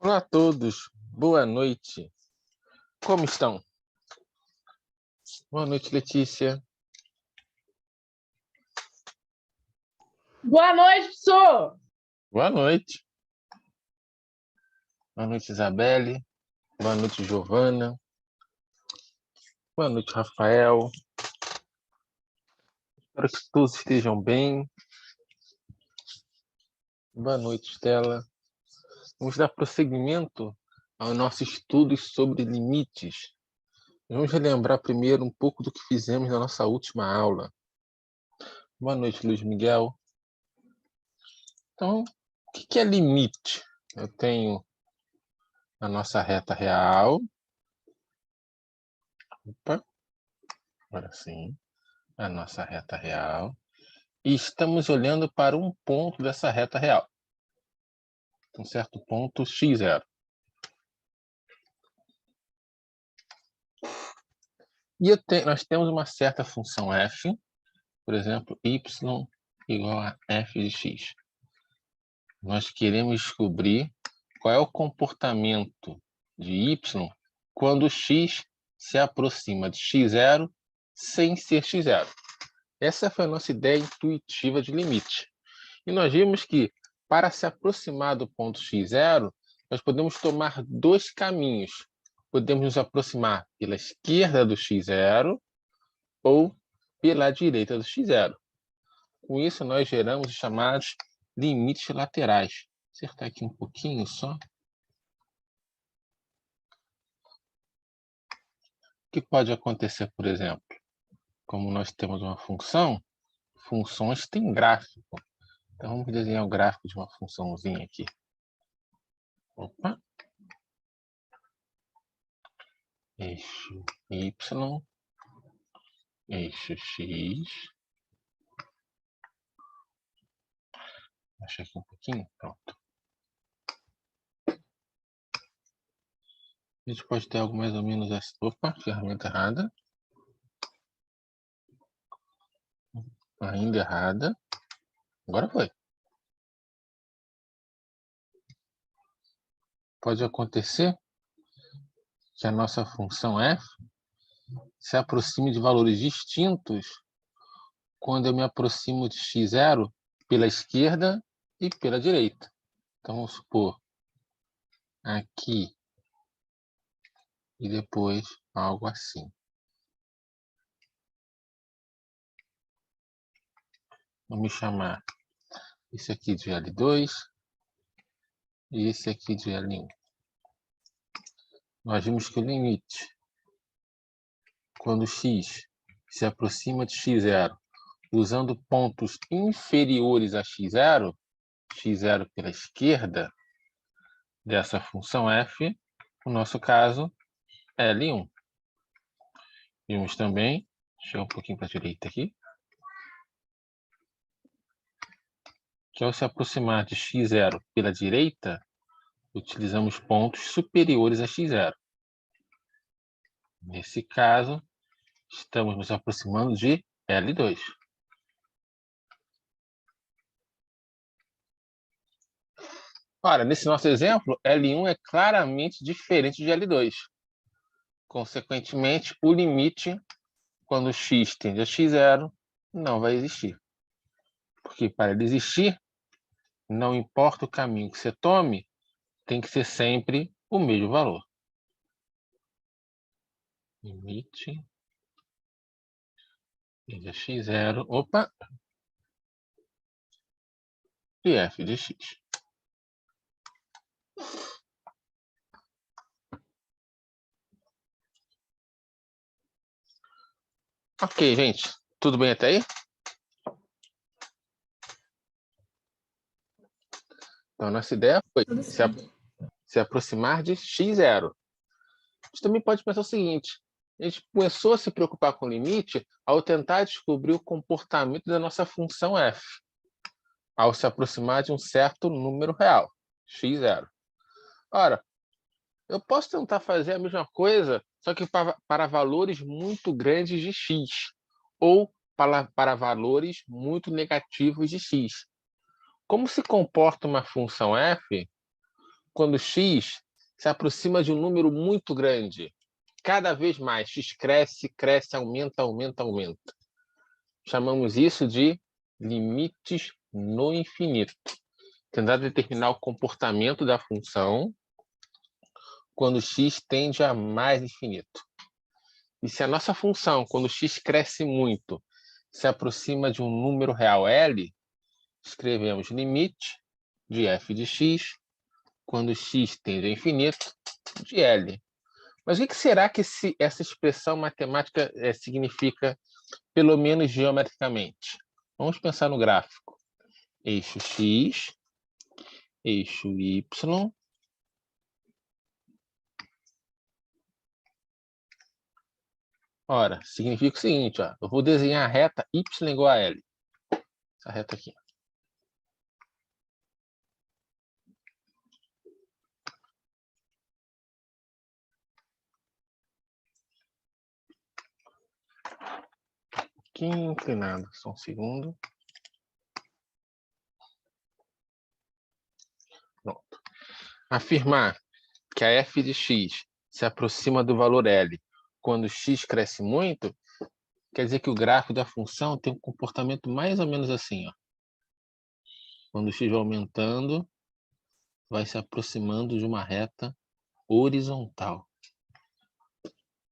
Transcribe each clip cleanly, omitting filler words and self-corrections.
Olá a todos, boa noite. Como estão? Boa noite, Letícia. Boa noite, professor! Boa noite. Boa noite, Isabelle. Boa noite, Giovana. Boa noite, Rafael. Espero que todos estejam bem. Boa noite, Estela. Vamos dar prosseguimento ao nosso estudo sobre limites. Vamos relembrar primeiro um pouco do que fizemos na nossa última aula. Boa noite, Luiz Miguel. Então, o que é limite? Eu tenho a nossa reta real. Opa, agora sim. A nossa reta real. E estamos olhando para um ponto dessa reta real. Um certo ponto x0. E nós temos uma certa função f, por exemplo, y igual a f de x. Nós queremos descobrir qual é o comportamento de y quando x se aproxima de x0 sem ser x0. Essa foi a nossa ideia intuitiva de limite. E nós vimos que, para se aproximar do ponto x0, nós podemos tomar dois caminhos. Podemos nos aproximar pela esquerda do x0 ou pela direita do x0. Com isso, nós geramos os chamados limites laterais. Vou acertar aqui um pouquinho só. O que pode acontecer, por exemplo? Como nós temos uma função, funções têm gráfico. Então, vamos desenhar o gráfico de uma funçãozinha aqui. Opa! Eixo Y, eixo X. Achei aqui um pouquinho, pronto. A gente pode ter algo mais ou menos assim. Opa, ferramenta errada. Ainda errada. Agora foi. Pode acontecer que a nossa função f se aproxime de valores distintos quando eu me aproximo de x0 pela esquerda e pela direita. Então, vamos supor aqui e depois algo assim. Vamos chamar esse aqui de L2 e esse aqui de L1. Nós vimos que o limite, quando x se aproxima de x0, usando pontos inferiores a x0, x0 pela esquerda dessa função f, no nosso caso, L1. Vimos também, deixa eu um pouquinho para a direita aqui, que ao se aproximar de x0 pela direita, utilizamos pontos superiores a x0. Nesse caso, estamos nos aproximando de L2. Ora, nesse nosso exemplo, L1 é claramente diferente de L2. Consequentemente, o limite, quando x tende a x0, não vai existir. Porque para ele existir, não importa o caminho que você tome, tem que ser sempre o mesmo valor. Limite tende a x0, opa, e f de x. Ok, gente, tudo bem até aí? Então, a nossa ideia foi se aproximar de x0. A gente também pode pensar o seguinte: a gente começou a se preocupar com o limite ao tentar descobrir o comportamento da nossa função f, ao se aproximar de um certo número real, x0. Ora, eu posso tentar fazer a mesma coisa, só que para valores muito grandes de x, ou para valores muito negativos de x. Como se comporta uma função f quando x se aproxima de um número muito grande. Cada vez mais, x cresce, cresce, aumenta, aumenta, aumenta. Chamamos isso de limites no infinito. Tentar determinar o comportamento da função quando x tende a mais infinito. E se a nossa função, quando x cresce muito, se aproxima de um número real L, escrevemos limite de f de x, quando x tende a infinito, de L. Mas o que será que essa expressão matemática significa, pelo menos geometricamente? Vamos pensar no gráfico. Eixo x, eixo y, ora, significa o seguinte, ó, eu vou desenhar a reta y igual a L. Essa reta aqui. Que inclinado, só um segundo. Pronto. Afirmar que a f de x se aproxima do valor L quando x cresce muito, quer dizer que o gráfico da função tem um comportamento mais ou menos assim, ó. Quando o x vai aumentando, vai se aproximando de uma reta horizontal.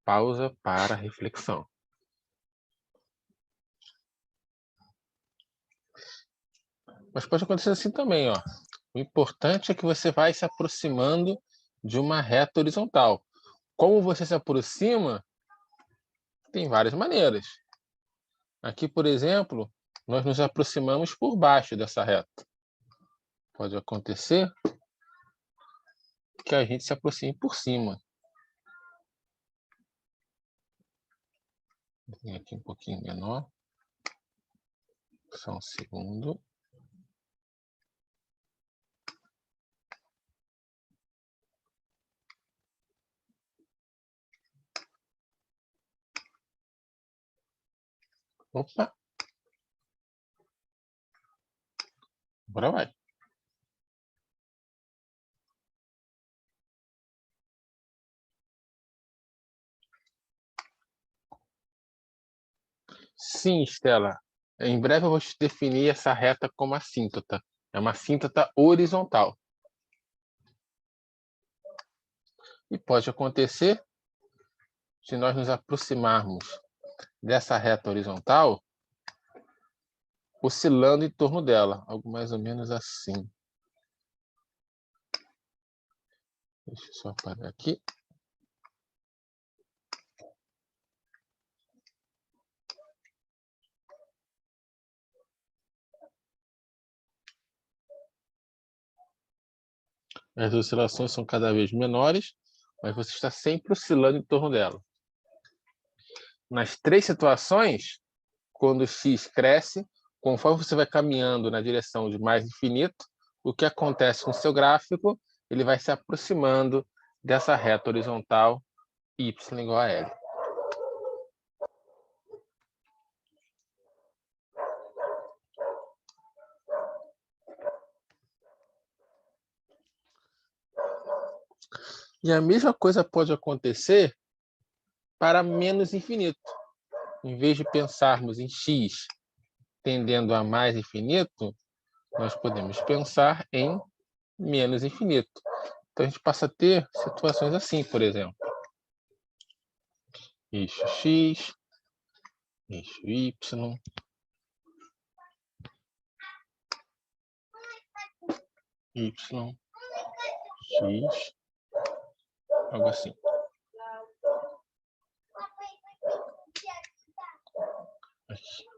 Pausa para reflexão. Mas pode acontecer assim também, ó. O importante é que você vai se aproximando de uma reta horizontal. Como você se aproxima, tem várias maneiras. Aqui, por exemplo, nós nos aproximamos por baixo dessa reta. Pode acontecer que a gente se aproxime por cima. Vou aqui um pouquinho menor. Só um segundo. Opa! Agora vai. Sim, Estela. Em breve eu vou te definir essa reta como assíntota. É uma assíntota horizontal. E pode acontecer, se nós nos aproximarmos dessa reta horizontal, oscilando em torno dela, algo mais ou menos assim. Deixa eu só parar aqui. As oscilações são cada vez menores, mas você está sempre oscilando em torno dela. Nas três situações, quando x cresce, conforme você vai caminhando na direção de mais infinito, o que acontece com o seu gráfico? Ele vai se aproximando dessa reta horizontal y igual a L. E a mesma coisa pode acontecer para menos infinito. Em vez de pensarmos em x tendendo a mais infinito, nós podemos pensar em menos infinito. Então, a gente passa a ter situações assim, por exemplo. Eixo x, eixo y, y, x, algo assim. Aqui.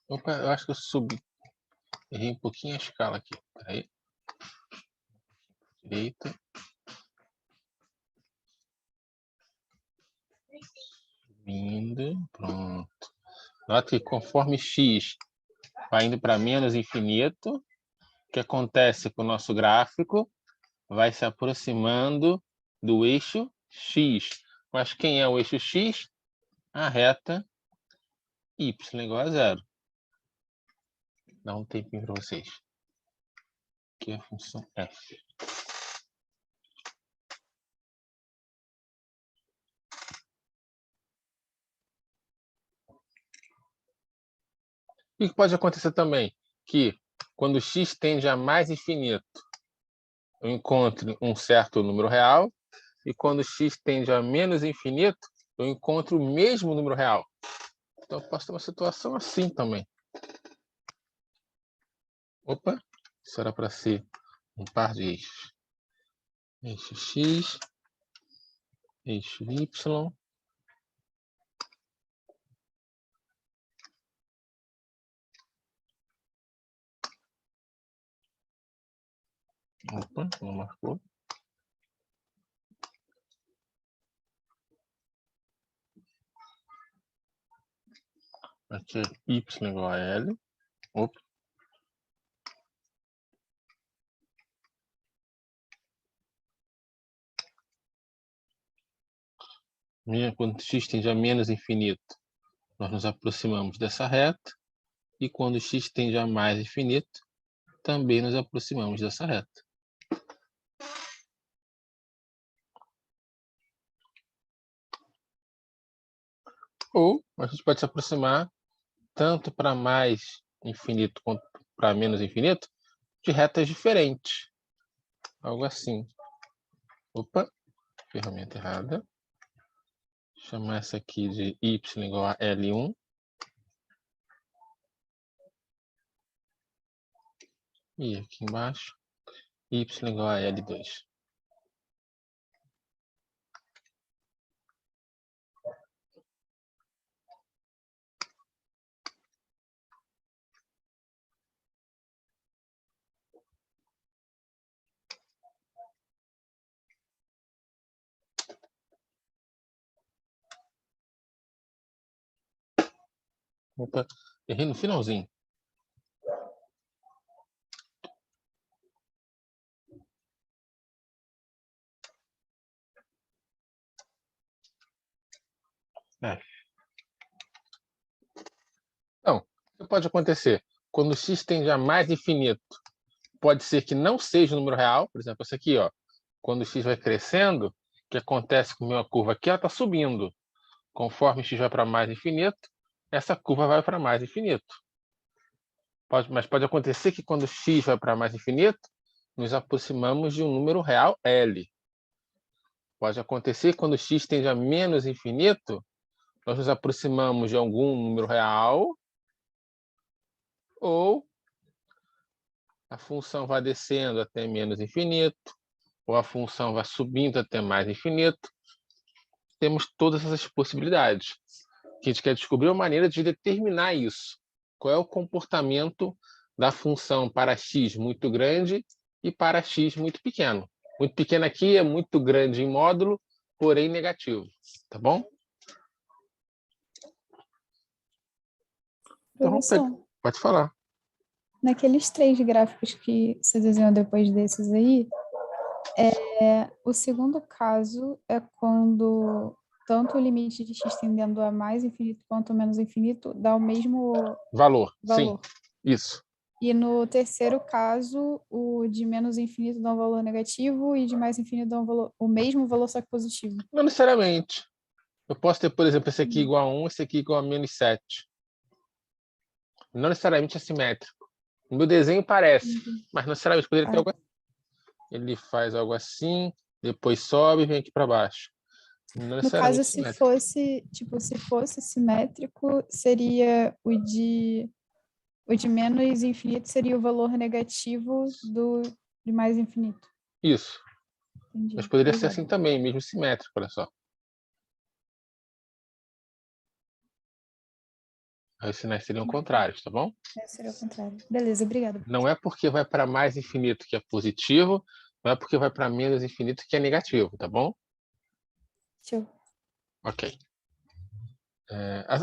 Opa, eu acho que eu subi. Errei um pouquinho a escala aqui. Peraí. Direita. Subindo. Pronto. Nota que conforme x vai indo para menos infinito, o que acontece com o nosso gráfico? Vai se aproximando do eixo x. Mas quem é o eixo x? A reta y igual a zero. Dá um tempinho para vocês. que é a função f. E pode acontecer também que, quando x tende a mais infinito, eu encontre um certo número real, e quando x tende a menos infinito, eu encontro o mesmo número real. Então, eu posso ter uma situação assim também. Opa, isso era para ser um par de eixos. Eixo x, eixo y. Opa, não marcou. Aqui é y igual a L. Opa. Quando x tende a menos infinito, nós nos aproximamos dessa reta. E quando x tende a mais infinito, também nos aproximamos dessa reta. Ou a gente pode se aproximar tanto para mais infinito quanto para menos infinito de retas diferentes. Algo assim. Opa, ferramenta errada. Chamar essa aqui de y igual a L1. E aqui embaixo, y igual a L2. Opa, errei no finalzinho. Então, o que pode acontecer? Quando x tende a mais infinito, pode ser que não seja o número real. Por exemplo, esse aqui, ó. Quando x vai crescendo, o que acontece com a minha curva aqui? Ela está subindo. Conforme x vai para mais infinito, essa curva vai para mais infinito. Mas pode acontecer que quando x vai para mais infinito, nos aproximamos de um número real L. Pode acontecer que quando x tende a menos infinito, nós nos aproximamos de algum número real, ou a função vai descendo até menos infinito, ou a função vai subindo até mais infinito. Temos todas essas possibilidades. A gente quer descobrir uma maneira de determinar isso. Qual é o comportamento da função para x muito grande e para x muito pequeno. Muito pequeno aqui é muito grande em módulo, porém negativo. Tá bom? Então, pode falar. Naqueles 3 gráficos que você desenhou depois desses aí, o segundo caso é quando tanto o limite de x tendendo a mais infinito quanto menos infinito dá o mesmo valor. valor. Sim, isso. E no terceiro caso, o de menos infinito dá um valor negativo e de mais infinito dá o mesmo valor, só que positivo. Não necessariamente. Eu posso ter, por exemplo, esse aqui igual a 1, esse aqui igual a menos 7. Não necessariamente é simétrico. No meu desenho parece, mas não necessariamente poderia ter algo assim. Ele faz algo assim, depois sobe e vem aqui para baixo. Não No caso, necessariamente se fosse simétrico, seria o de menos infinito seria o valor negativo de mais infinito. Isso. Entendi. Mas poderia ser Obrigada. assim também, mesmo simétrico, olha só. Aí os sinais seriam contrários, tá bom? Seria o contrário. Beleza, obrigada. Não é porque vai para mais infinito que é positivo, não é porque vai para menos infinito que é negativo, tá bom? Show. Ok.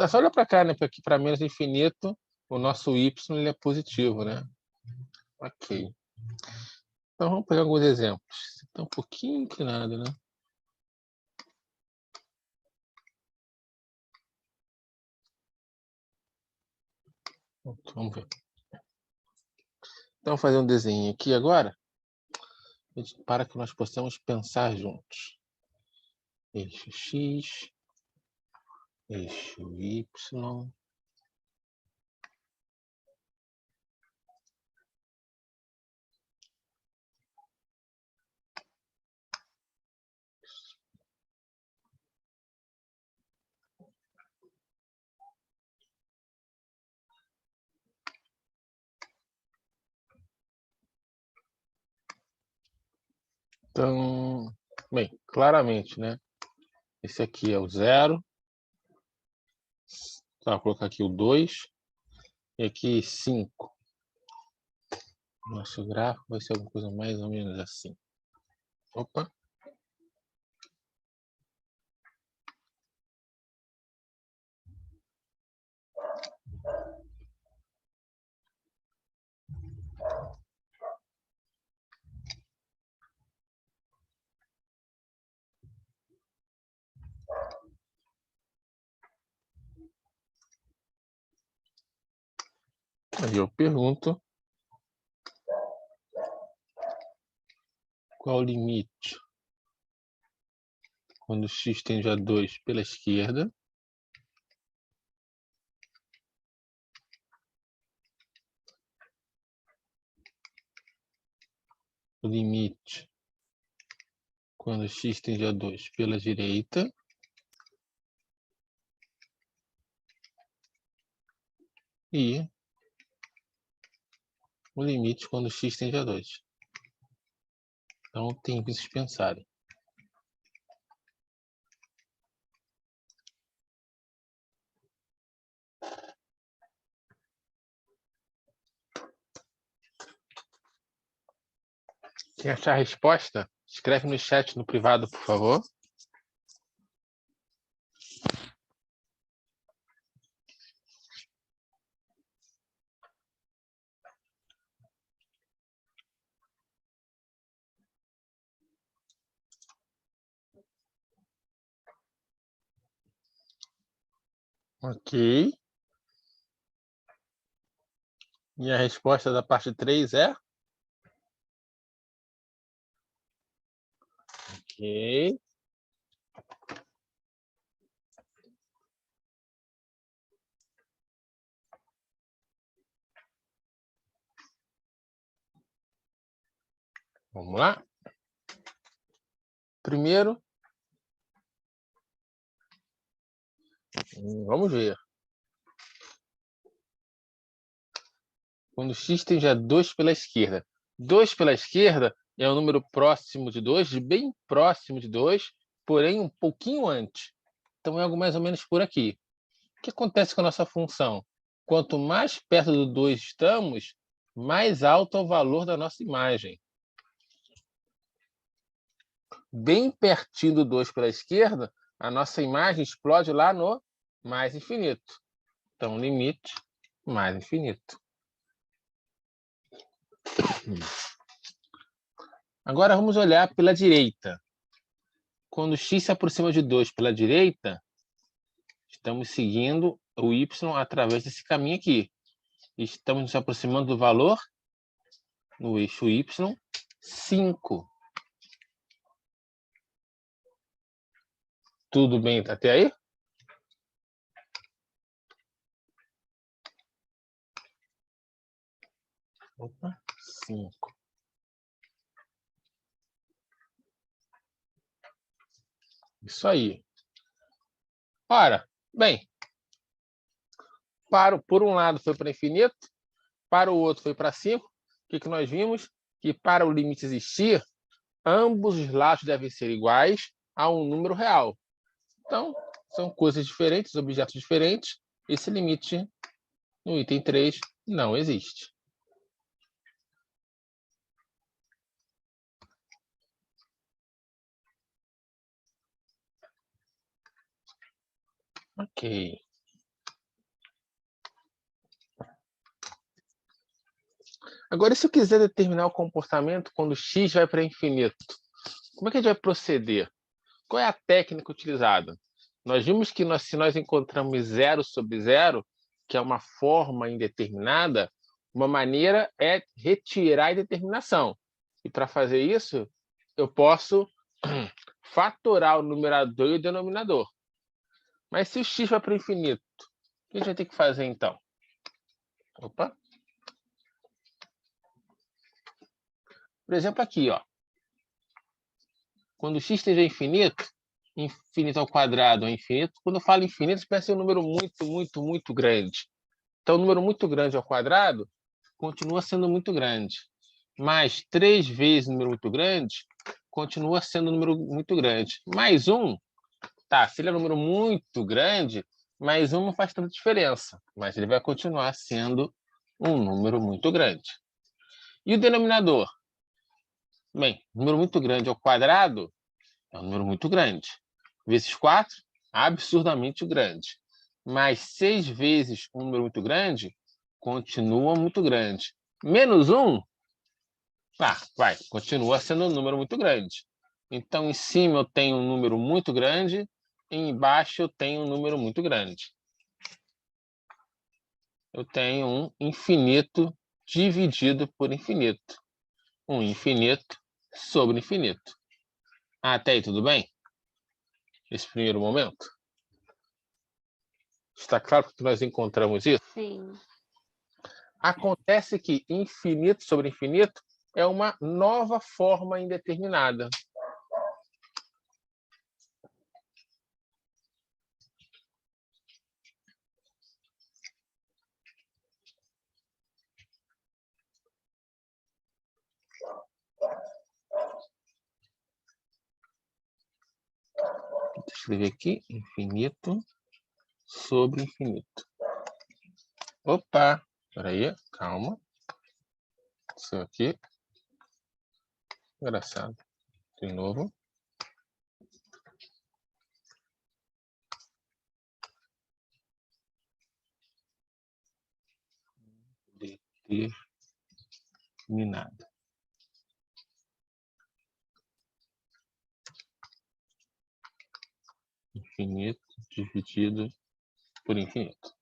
Só olha para cá, né? Porque aqui para menos infinito, o nosso y ele é positivo, né? Ok. Então vamos pegar alguns exemplos. Está um pouquinho inclinado, né? Vamos ver. Então, fazer um desenho aqui agora, para que nós possamos pensar juntos. Eixo X, eixo Y. Então, bem, claramente, né? Esse aqui é o 0. Tá, vou colocar aqui o 2. E aqui 5. Nosso gráfico vai ser alguma coisa mais ou menos assim. Opa! Aí eu pergunto qual o limite quando x tende a 2 pela esquerda o limite quando x tende a 2 pela direita e o limite quando x tende a 2. Então tem que vocês pensarem. Quem achar a resposta, escreve no chat no privado, por favor. Ok. E a resposta da parte 3 é? Ok. Vamos lá? Primeiro, vamos ver. Quando x tende a 2 pela esquerda. 2 pela esquerda é um número próximo de 2, bem próximo de 2, porém um pouquinho antes. Então é algo mais ou menos por aqui. O que acontece com a nossa função? Quanto mais perto do 2 estamos, mais alto é o valor da nossa imagem. Bem pertinho do 2 pela esquerda, a nossa imagem explode lá no mais infinito. Então, limite mais infinito. Agora vamos olhar pela direita. Quando x se aproxima de 2 pela direita, estamos seguindo o y através desse caminho aqui. Estamos nos aproximando do valor no eixo y, 5. Tudo bem até aí? Opa, 5. Isso aí. Ora, bem, por um lado foi para infinito, para o outro foi para 5. O que nós vimos? Que para o limite existir, ambos os lados devem ser iguais a um número real. Então, são coisas diferentes, objetos diferentes. Esse limite no item 3 não existe. Ok. Agora, se eu quiser determinar o comportamento quando x vai para infinito, como é que a gente vai proceder? Qual é a técnica utilizada? Nós vimos que se nós encontramos 0 sobre 0, que é uma forma indeterminada, Uma maneira é retirar a indeterminação. E para fazer isso, eu posso fatorar o numerador e o denominador. Mas se o x vai para o infinito, o que a gente vai ter que fazer então? Opa! Por exemplo, aqui, ó. Quando o x esteja infinito, infinito ao quadrado é infinito. Quando eu falo infinito, isso parece um número muito grande. Então, o número muito grande ao quadrado continua sendo muito grande. Mais 3 vezes o número muito grande continua sendo um número muito grande. Mais 1, tá, se ele é um número muito grande, mais 1 não faz tanta diferença, mas ele vai continuar sendo um número muito grande. E o denominador? Bem, número muito grande ao quadrado é um número muito grande. Vezes 4, absurdamente grande. Mais 6 vezes um número muito grande, continua muito grande. Menos 1, continua sendo um número muito grande. Então, em cima eu tenho um número muito grande, e embaixo eu tenho um número muito grande. Eu tenho um infinito dividido por infinito. Um infinito sobre infinito. Até aí, tudo bem? Nesse primeiro momento? Está claro que nós encontramos isso? Sim. Acontece que infinito sobre infinito é uma nova forma indeterminada. Vou escrever aqui, infinito sobre infinito. Opa, peraí, calma. Isso aqui. Engraçado. De novo. Determinado. Infinito dividido por infinito.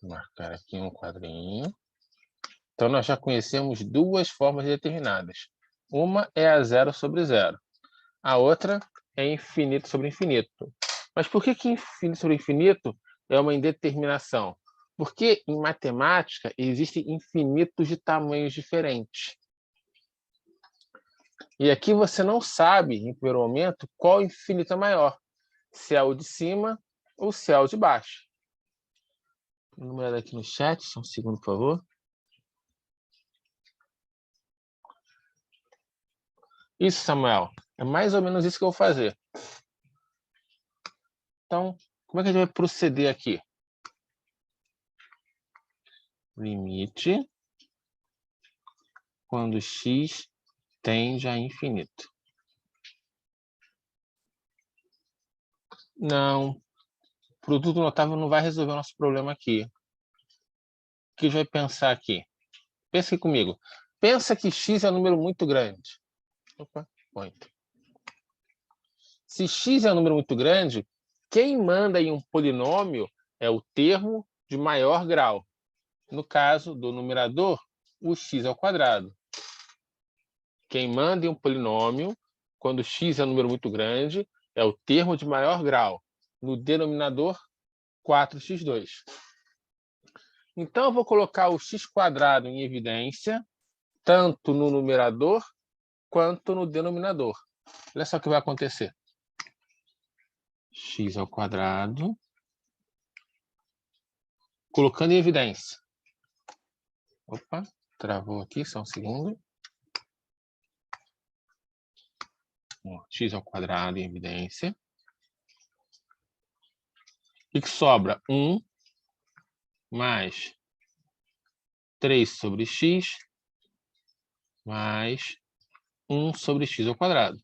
Vou marcar aqui um quadrinho. Então, nós já conhecemos duas formas determinadas. Uma é a zero sobre zero. A outra é infinito sobre infinito. Mas por que infinito sobre infinito é uma indeterminação? Porque em matemática existem infinitos de tamanhos diferentes. E aqui você não sabe, em primeiro momento, qual infinito é maior. Se é o de cima ou se é o de baixo. Dá uma olhada aqui no chat, só um segundo, por favor. Isso, Samuel. É mais ou menos isso que eu vou fazer. Então, como é que a gente vai proceder aqui? Limite quando x tende a infinito. Não, produto notável não vai resolver o nosso problema aqui. O que a gente vai pensar aqui? Pensa aqui comigo. Pensa que x é um número muito grande. Opa, muito. Se x é um número muito grande, quem manda em um polinômio é o termo de maior grau. No caso do numerador, o x ao quadrado. Quem manda em um polinômio, quando x é um número muito grande, é o termo de maior grau. No denominador, 4x2. Então, eu vou colocar o x² em evidência, tanto no numerador quanto no denominador. Olha só o que vai acontecer. X ao quadrado, colocando em evidência. Opa, travou aqui, só um segundo. X ao quadrado em evidência. O que sobra? 1 mais 3 sobre x mais 1 sobre x ao quadrado.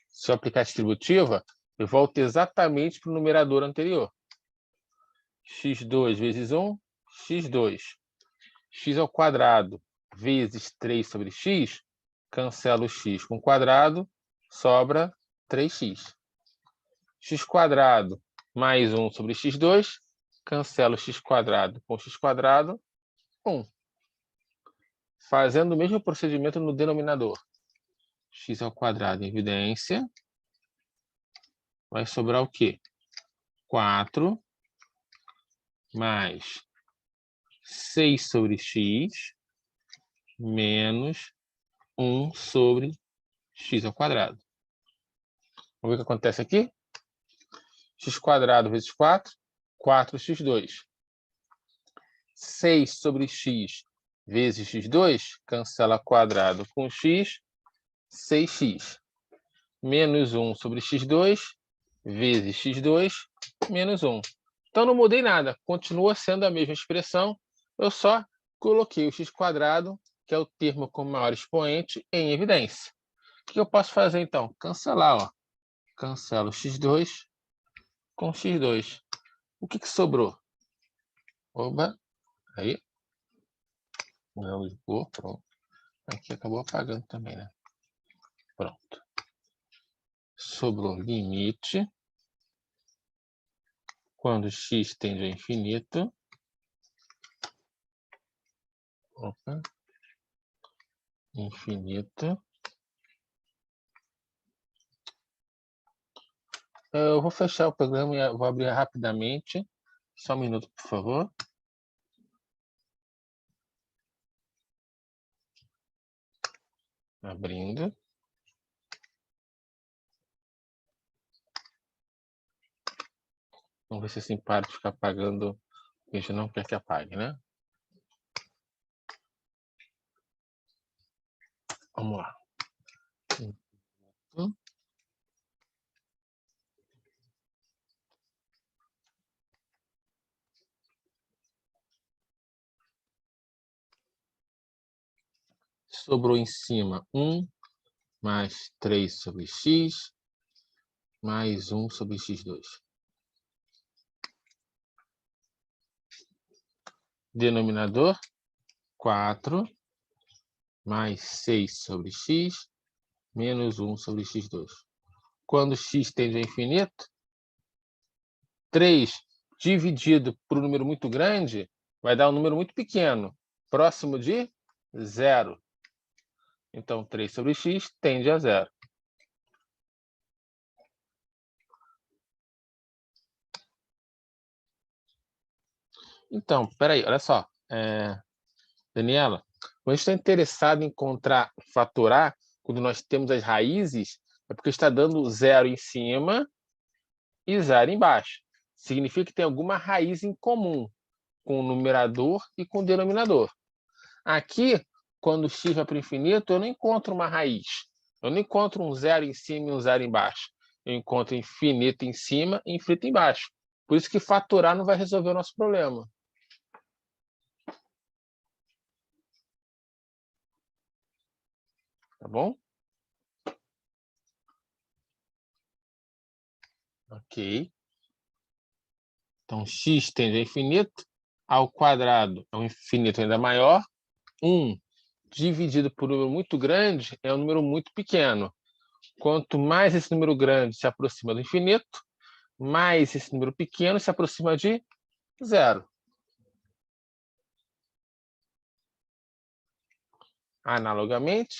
Se eu aplicar a distributiva, eu volto exatamente para o numerador anterior. x2 vezes 1, x2. X ao quadrado vezes 3 sobre x, cancela o x com o quadrado, sobra 3x. X² mais 1 sobre x2, cancela o x² com x², 1. Fazendo o mesmo procedimento no denominador. x² em evidência. Vai sobrar o quê? 4 mais 6 sobre x menos 1 sobre x². Vamos ver o que acontece aqui? x² vezes 4, 4x2. 6 sobre x vezes x2, cancela quadrado com x, 6x. Menos 1 sobre x2 vezes x2, menos 1. Então, não mudei nada. Continua sendo a mesma expressão. Eu só coloquei o x², que é o termo com maior expoente, em evidência. O que eu posso fazer, então? Cancelar. Ó. Cancelo x2 com x2. O que sobrou? Oba, aí. Não ligou, pronto. Aqui acabou apagando também, né? Pronto. Sobrou limite. Quando x tende a infinito. Opa. Infinito. Eu vou fechar o programa e vou abrir rapidamente. Só um minuto, por favor. Abrindo. Vamos ver se assim para de ficar apagando. A gente não quer que apague, né? Vamos lá. Sobrou em cima 1 mais 3 sobre x mais 1 sobre x2. Denominador, 4 mais 6 sobre x menos 1 sobre x2. Quando x tende a infinito, 3 dividido por um número muito grande vai dar um número muito pequeno, próximo de 0. Então, 3 sobre x tende a 0. Então, peraí, olha só. Daniela, quando a gente está interessado em encontrar, fatorar, quando nós temos as raízes, é porque está dando 0 em cima e 0 embaixo. Significa que tem alguma raiz em comum com o numerador e com o denominador. Aqui, quando x vai para o infinito, eu não encontro uma raiz. Eu não encontro um 0 em cima e um 0 embaixo. Eu encontro infinito em cima e infinito embaixo. Por isso que fatorar não vai resolver o nosso problema. Tá bom? Ok. Então, x tende a infinito, ao quadrado é um infinito ainda maior. 1 dividido por um número muito grande é um número muito pequeno. Quanto mais esse número grande se aproxima do infinito, mais esse número pequeno se aproxima de 0. Analogamente,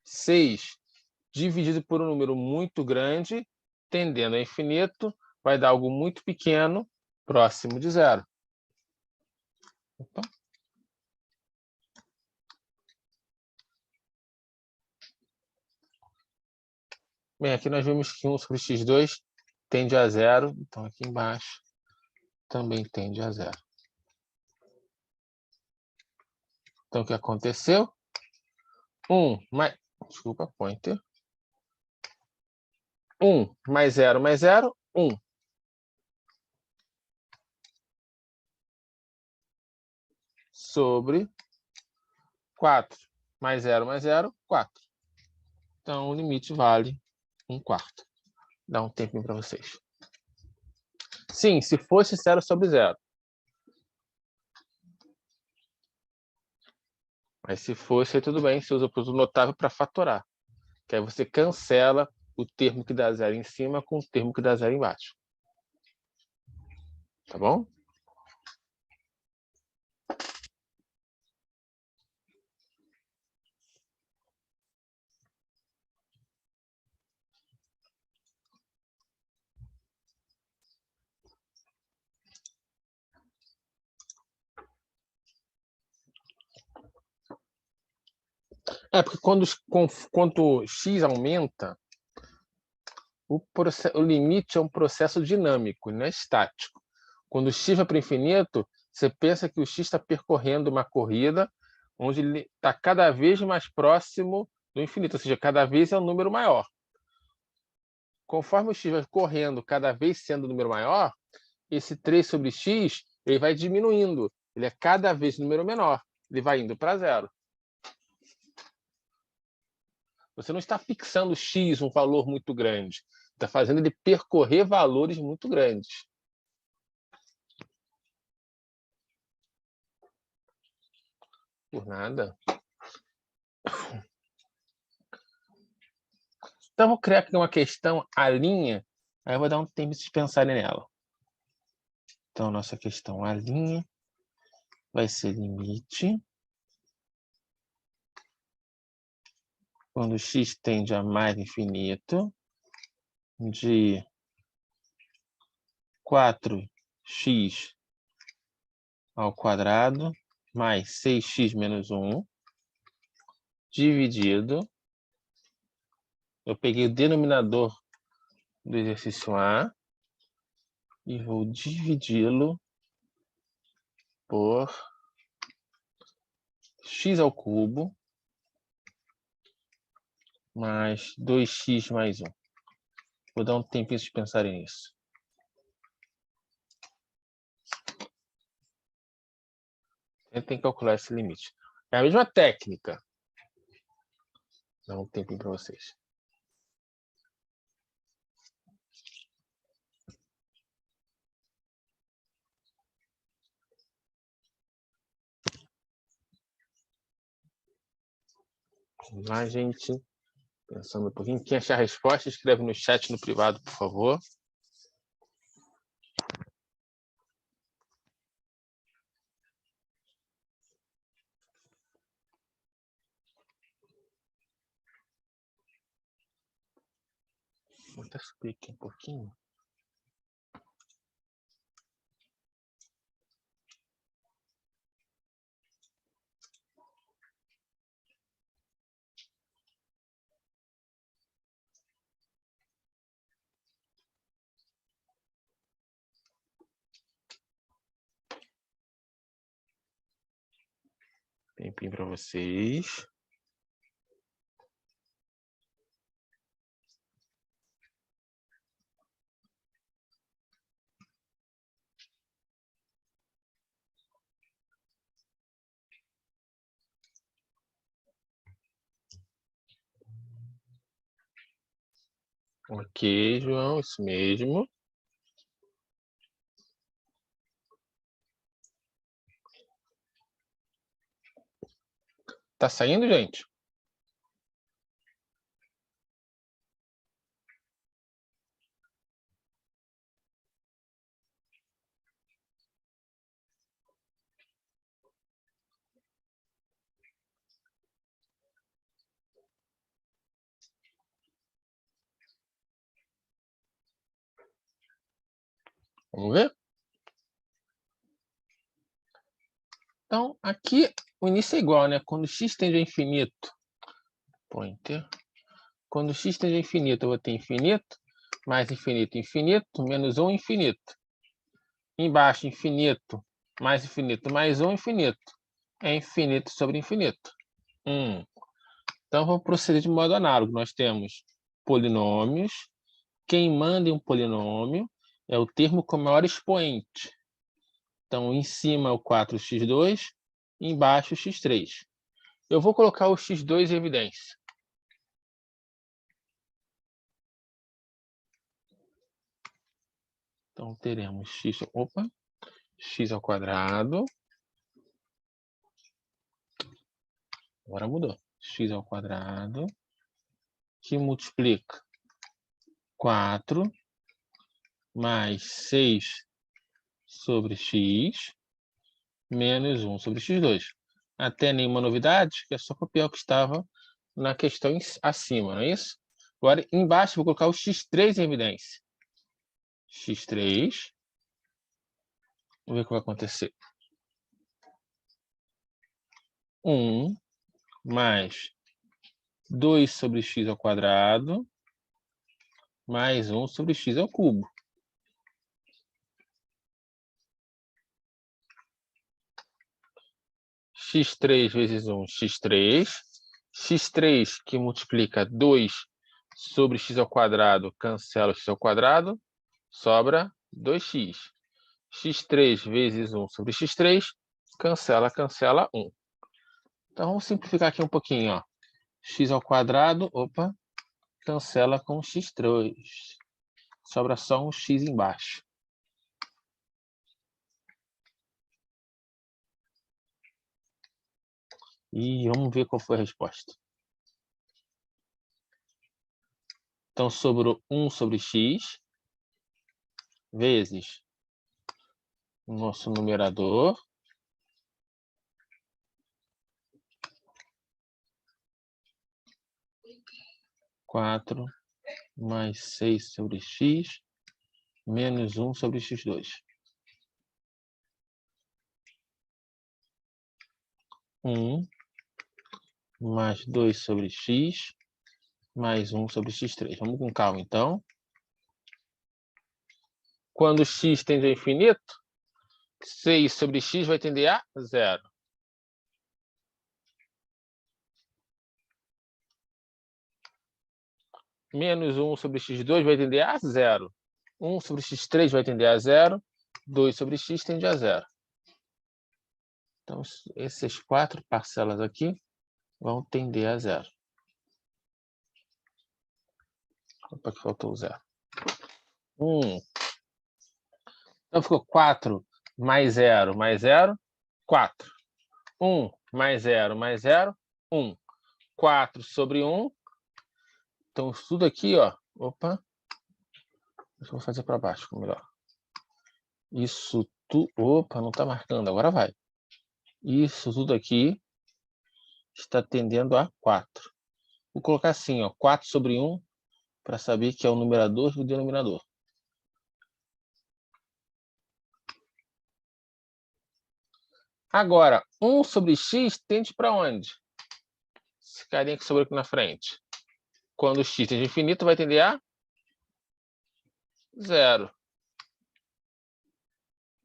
6 dividido por um número muito grande, tendendo a infinito, vai dar algo muito pequeno, próximo de 0. Opa. Bem, aqui nós vimos que 1 sobre x2 tende a 0, então aqui embaixo também tende a 0. Então, o que aconteceu? 1 mais... Desculpa, pointer. 1 mais 0 mais 0, 1. Sobre 4 mais 0 mais 0, 4. Então, o limite vale 1/4. Dá um tempinho para vocês. Sim, se fosse 0 sobre 0. Mas se fosse, tudo bem, você usa o produto notável para fatorar. Que aí você cancela o termo que dá 0 em cima com o termo que dá 0 embaixo. Tá bom? É, porque quando x aumenta, o limite é um processo dinâmico, não é estático. Quando o x vai para o infinito, você pensa que o x está percorrendo uma corrida onde ele está cada vez mais próximo do infinito, ou seja, cada vez é um número maior. Conforme o x vai correndo, cada vez sendo um número maior, esse 3 sobre x ele vai diminuindo. Ele é cada vez um número menor. Ele vai indo para zero. Você não está fixando x, um valor muito grande. Está fazendo ele percorrer valores muito grandes. Por nada. Então, vou criar aqui uma questão, a linha, aí eu vou dar um tempo de vocês pensarem nela. Então, nossa questão, a linha, vai ser limite. Quando x tende a mais infinito, de 4x ao quadrado, mais 6x menos 1, dividido. Eu peguei o denominador do exercício A e vou dividi-lo por x ao cubo mais 2x mais 1. Vou dar um tempinho de pensarem nisso. Tentem calcular esse limite. É a mesma técnica. Dá um tempinho para vocês. Vamos lá, gente. Pensando um pouquinho. Quem achar a resposta, escreve no chat no privado, por favor. Vou até subir aqui um pouquinho. Tempinho para vocês. Ok, João, isso mesmo. Tá saindo, gente? Vamos ver? Então, aqui o início é igual, né? Quando x tende a infinito, pointer. Quando x tende a infinito, eu vou ter infinito, mais infinito, infinito, menos 1, infinito. Embaixo, infinito, mais 1, infinito. É infinito sobre infinito. Então, vou proceder de modo análogo. Nós temos polinômios. Quem manda em um polinômio é o termo com maior expoente. Então, em cima é o 4x2, embaixo o x3. Eu vou colocar o x2 em evidência. Então, teremos x ao quadrado. Agora mudou. X ao quadrado, que multiplica 4 mais 6x sobre x menos 1 sobre x2. Até nenhuma novidade, é só copiar o que estava na questão acima, não é isso? Agora, embaixo, vou colocar o x3 em evidência. x3. Vamos ver o que vai acontecer. 1 mais 2 sobre x ao quadrado mais 1 sobre x ao cubo. x3 vezes 1, x3. x3 que multiplica 2 sobre x ao quadrado, cancela x ao quadrado, sobra 2x. x3 vezes 1 sobre x3, cancela 1. Então, vamos simplificar aqui um pouquinho, ó. X ao quadrado, opa, cancela com x3. Sobra só um x embaixo. E vamos ver qual foi a resposta. Então, sobrou 1 sobre x vezes o nosso numerador. Quatro mais 6 sobre x menos 1 sobre x2. 1 mais 2 sobre x mais 1 sobre x3. Vamos com calma, então. Quando x tende ao infinito, 6 sobre x vai tender a 0. Menos 1 sobre x2 vai tender a 0. 1 sobre x3 vai tender a 0. 2 sobre x tende a 0. Então, essas 4 parcelas aqui vão tender a 0. Opa, que faltou o 0. 1. Então, ficou 4 mais 0 mais 0, 4. 1 mais 0 mais 0, 1. 4 sobre 1. Então, isso tudo aqui, ó. Opa. Deixa eu fazer para baixo, melhor. Isso tudo... Opa, não está marcando. Agora vai. Isso tudo aqui está tendendo a 4. Vou colocar assim, ó. 4 sobre 1, para saber que é o numerador e o denominador. Agora, 1 sobre x tende para onde? Esse carinha que sobrou aqui na frente. Quando x tende a infinito, vai tender a 0.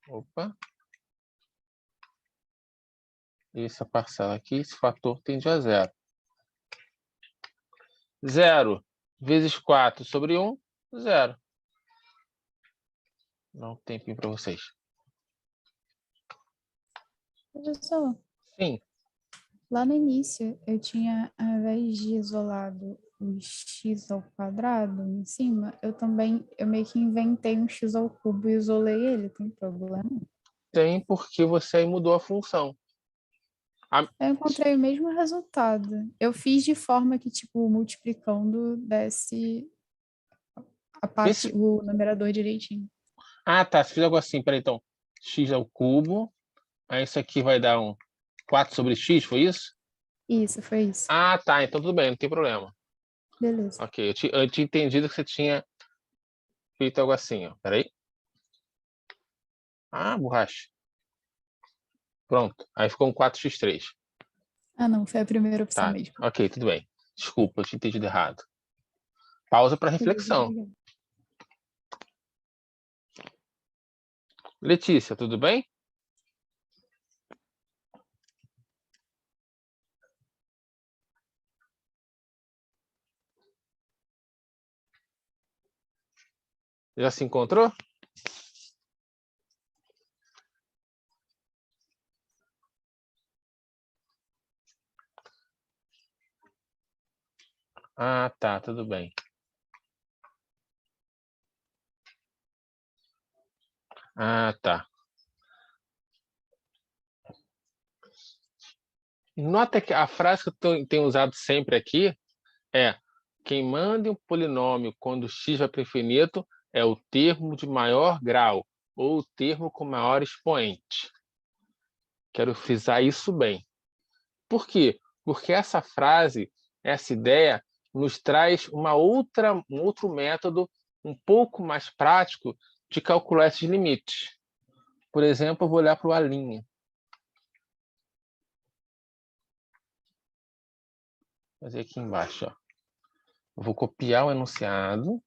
Opa. Essa parcela aqui, esse fator tende a 0. 0 vezes 4 sobre 1, 0. Dá um tempinho para vocês. Professor, Sim. lá no início eu tinha, ao invés de isolado o x ao quadrado em cima, eu meio que inventei um x ao cubo e isolei ele, tem problema? Tem, porque você aí mudou a função. Eu encontrei o mesmo resultado. Eu fiz de forma que, tipo, multiplicando desse a parte, o numerador direitinho. Ah, tá. Você fez algo assim. Peraí, então. X ao cubo. Aí isso aqui vai dar um 4 sobre x, foi isso? Isso, foi isso. Ah, tá. Então tudo bem, não tem problema. Beleza. Ok, eu tinha entendido que você tinha feito algo assim, ó. Peraí. Ah, borracha. Pronto. Aí ficou um 4x3. Ah, não, foi a primeira opção Tá. mesmo. Ok, tudo bem. Desculpa, eu tinha entendido errado. Pausa para Beleza, reflexão. obrigada. Letícia, tudo bem? Já se encontrou? Ah, tá, tudo bem. Ah, tá. Nota que a frase que eu tenho usado sempre aqui é: quem manda um polinômio quando x vai para o infinito é o termo de maior grau. ou o termo com maior expoente. Quero frisar isso bem. Por quê? Porque essa frase, essa ideia, nos traz um outro método um pouco mais prático de calcular esses limites. Por exemplo, eu vou olhar para o A'. Vou fazer aqui embaixo. Ó. Eu vou copiar o enunciado.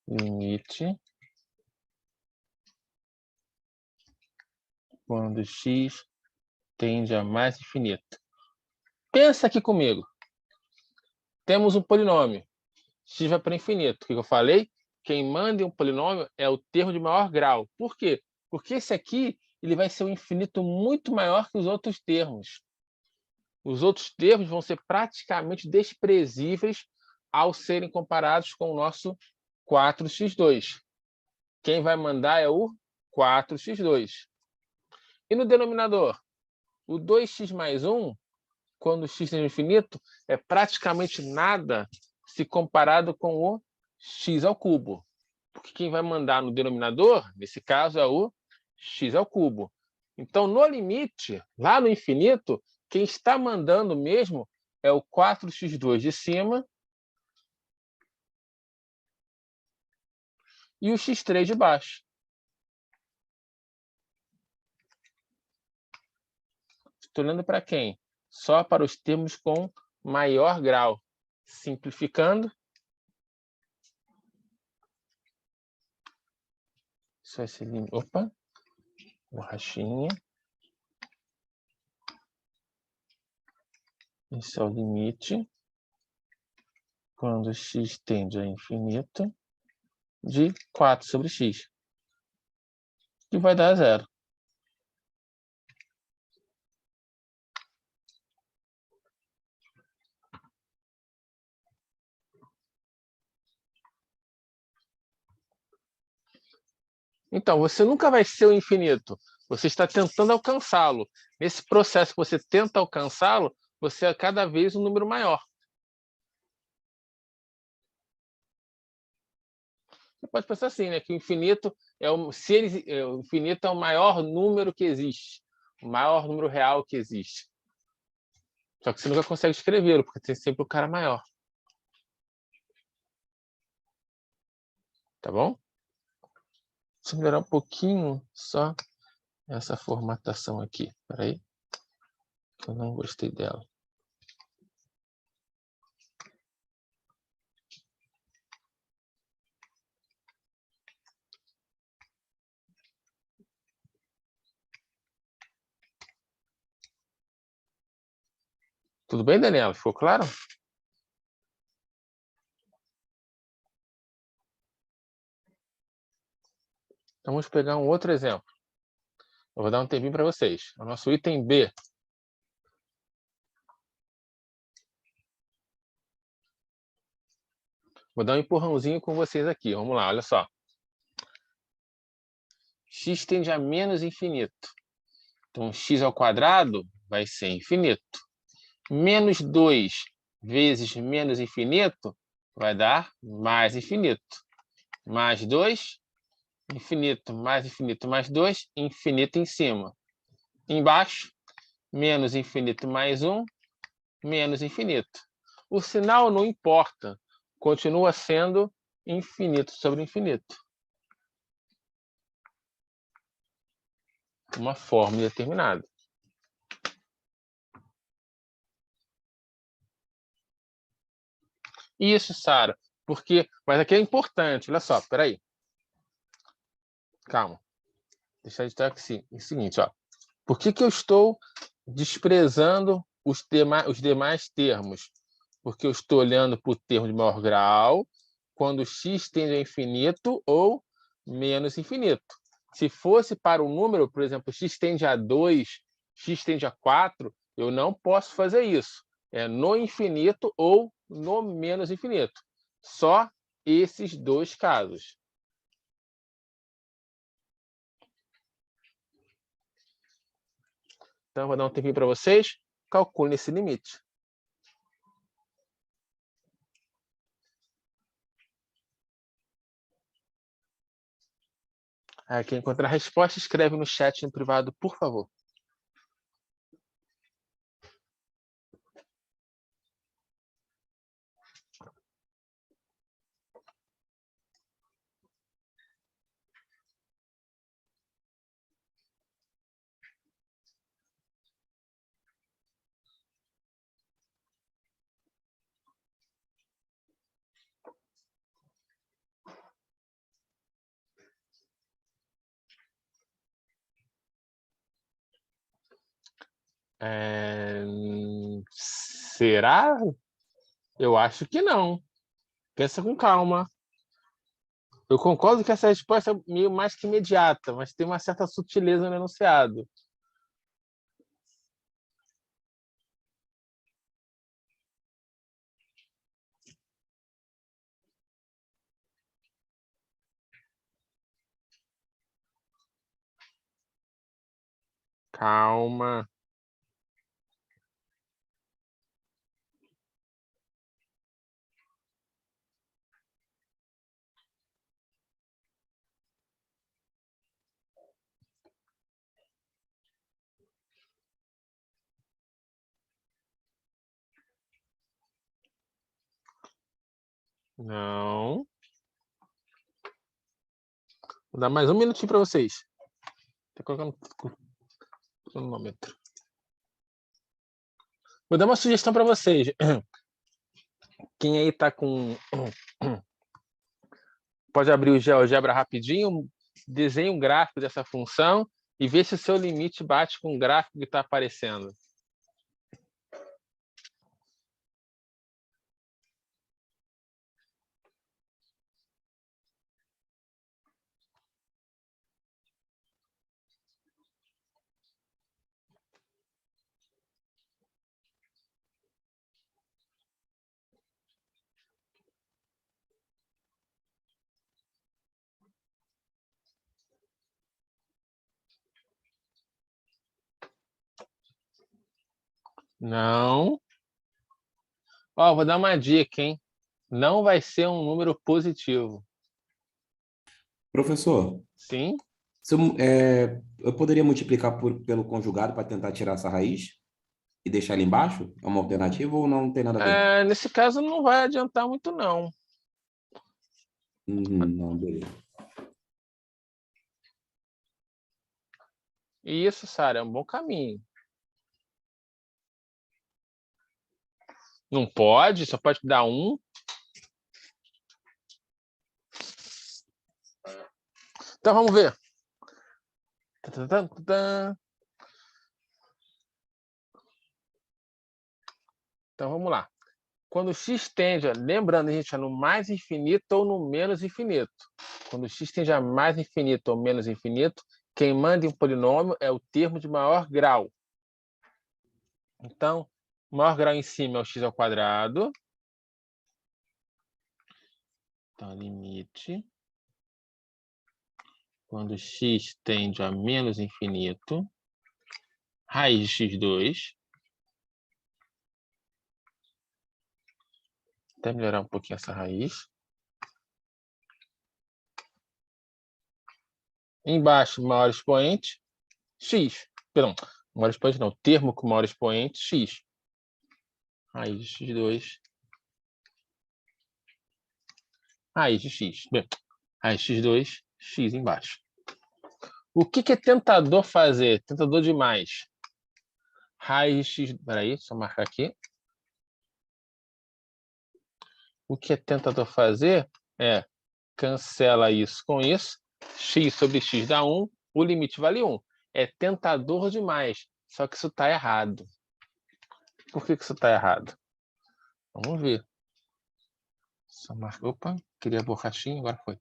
Limite quando x tende a mais infinito. Pensa aqui comigo. Temos um polinômio. X vai para infinito. O que eu falei? Quem manda em um polinômio é o termo de maior grau. Por quê? Porque esse aqui ele vai ser um infinito muito maior que os outros termos. Os outros termos vão ser praticamente desprezíveis ao serem comparados com o nosso 4x2. Quem vai mandar é o 4x2. E no denominador? O 2x mais 1, quando x tende ao infinito, é praticamente nada se comparado com o x ao cubo. Porque quem vai mandar no denominador, nesse caso, é o x ao cubo. Então, no limite, lá no infinito, quem está mandando mesmo é o 4x2 de cima e o x3 de baixo. Estou olhando para quem? Só para os termos com maior grau. Simplificando. Isso vai ser... Opa! Borrachinha. Esse é o limite quando x tende a infinito de 4 sobre x, que vai dar 0. Então, você nunca vai ser o infinito. Você está tentando alcançá-lo. Nesse processo que você tenta alcançá-lo, você é cada vez um número maior. Você pode pensar assim, né? Que o infinito o infinito é o maior número que existe, o maior número real que existe. Só que você nunca consegue escrevê-lo, porque tem sempre o cara maior. Tá bom? Deixa eu melhorar um pouquinho só essa formatação aqui. Espera aí, que eu não gostei dela. Tudo bem, Daniela? Ficou claro? Então, vamos pegar um outro exemplo. Eu vou dar um tempinho para vocês. O nosso item B. Vou dar um empurrãozinho com vocês aqui. Vamos lá, olha só. X tende a menos infinito. Então, x ao quadrado vai ser infinito. Menos 2 vezes menos infinito vai dar mais infinito. Mais 2, infinito mais 2, infinito em cima. Embaixo, menos infinito mais 1, menos infinito. O sinal não importa, continua sendo infinito sobre infinito. Uma forma determinada. Isso, Sara, porque... Mas aqui é importante, olha só, peraí. Calma. Deixa eu dizer aqui o seguinte, ó. Por que eu estou desprezando os demais termos? Porque eu estou olhando para o termo de maior grau, quando x tende a infinito ou menos infinito. Se fosse para um número, por exemplo, x tende a 2, x tende a 4, eu não posso fazer isso. É no infinito ou no menos infinito. Só esses dois casos. Então, eu vou dar um tempinho para vocês. Calculem esse limite. Quem encontrar a resposta, escreve no chat no privado, por favor. Será? Eu acho que não. Pensa com calma. Eu concordo que essa resposta é meio mais que imediata, mas tem uma certa sutileza no enunciado. Calma. Não. Vou dar mais um minutinho para vocês. Tô colocando o cronômetro. Vou dar uma sugestão para vocês. Quem aí está com... Pode abrir o GeoGebra rapidinho, desenhe um gráfico dessa função e ver se o seu limite bate com o gráfico que está aparecendo. Não. Ó, vou dar uma dica, hein? Não vai ser um número positivo. Professor, Sim? eu poderia multiplicar pelo conjugado para tentar tirar essa raiz e deixar ele embaixo? É uma alternativa ou não tem nada a ver? Nesse caso, não vai adiantar muito, não. Não, beleza. Isso, Sara, é um bom caminho. Não pode, só pode dar um. Então, vamos ver. Então, vamos lá. Quando x tende, lembrando, gente, é no mais infinito ou no menos infinito. Quando x tende a mais infinito ou menos infinito, quem manda em um polinômio é o termo de maior grau. Então, o maior grau em cima é o x ao quadrado. Então, limite. Quando x tende a menos infinito, raiz de x2. Até melhorar um pouquinho essa raiz. Embaixo, maior expoente, x. Perdão, maior expoente não, termo com maior expoente, x. Raiz de x2. Raiz de x. Bem, raiz de x2, x embaixo. O que é tentador fazer? Tentador demais. Raiz de x... Peraí, só marcar aqui. O que é tentador fazer é cancela isso com isso. X sobre x dá 1. O limite vale 1. É tentador demais. Só que isso está errado. Por que isso está errado? Vamos ver. Só marca... Opa, queria borrachinha, agora foi.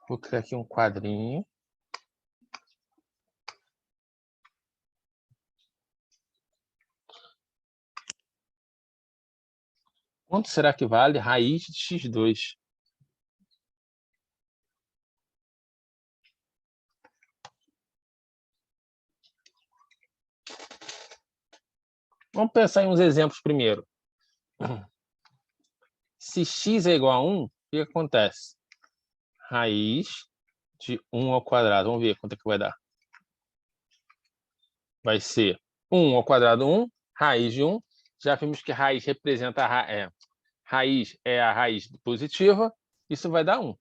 Vou criar aqui um quadrinho. Quanto será que vale raiz de x2? Vamos pensar em uns exemplos primeiro. Se x é igual a 1, o que acontece? Raiz de 1 ao quadrado. Vamos ver quanto é que vai dar. Vai ser 1 ao quadrado 1, raiz de 1. Já vimos que raiz representa raiz é a raiz positiva. Isso vai dar 1.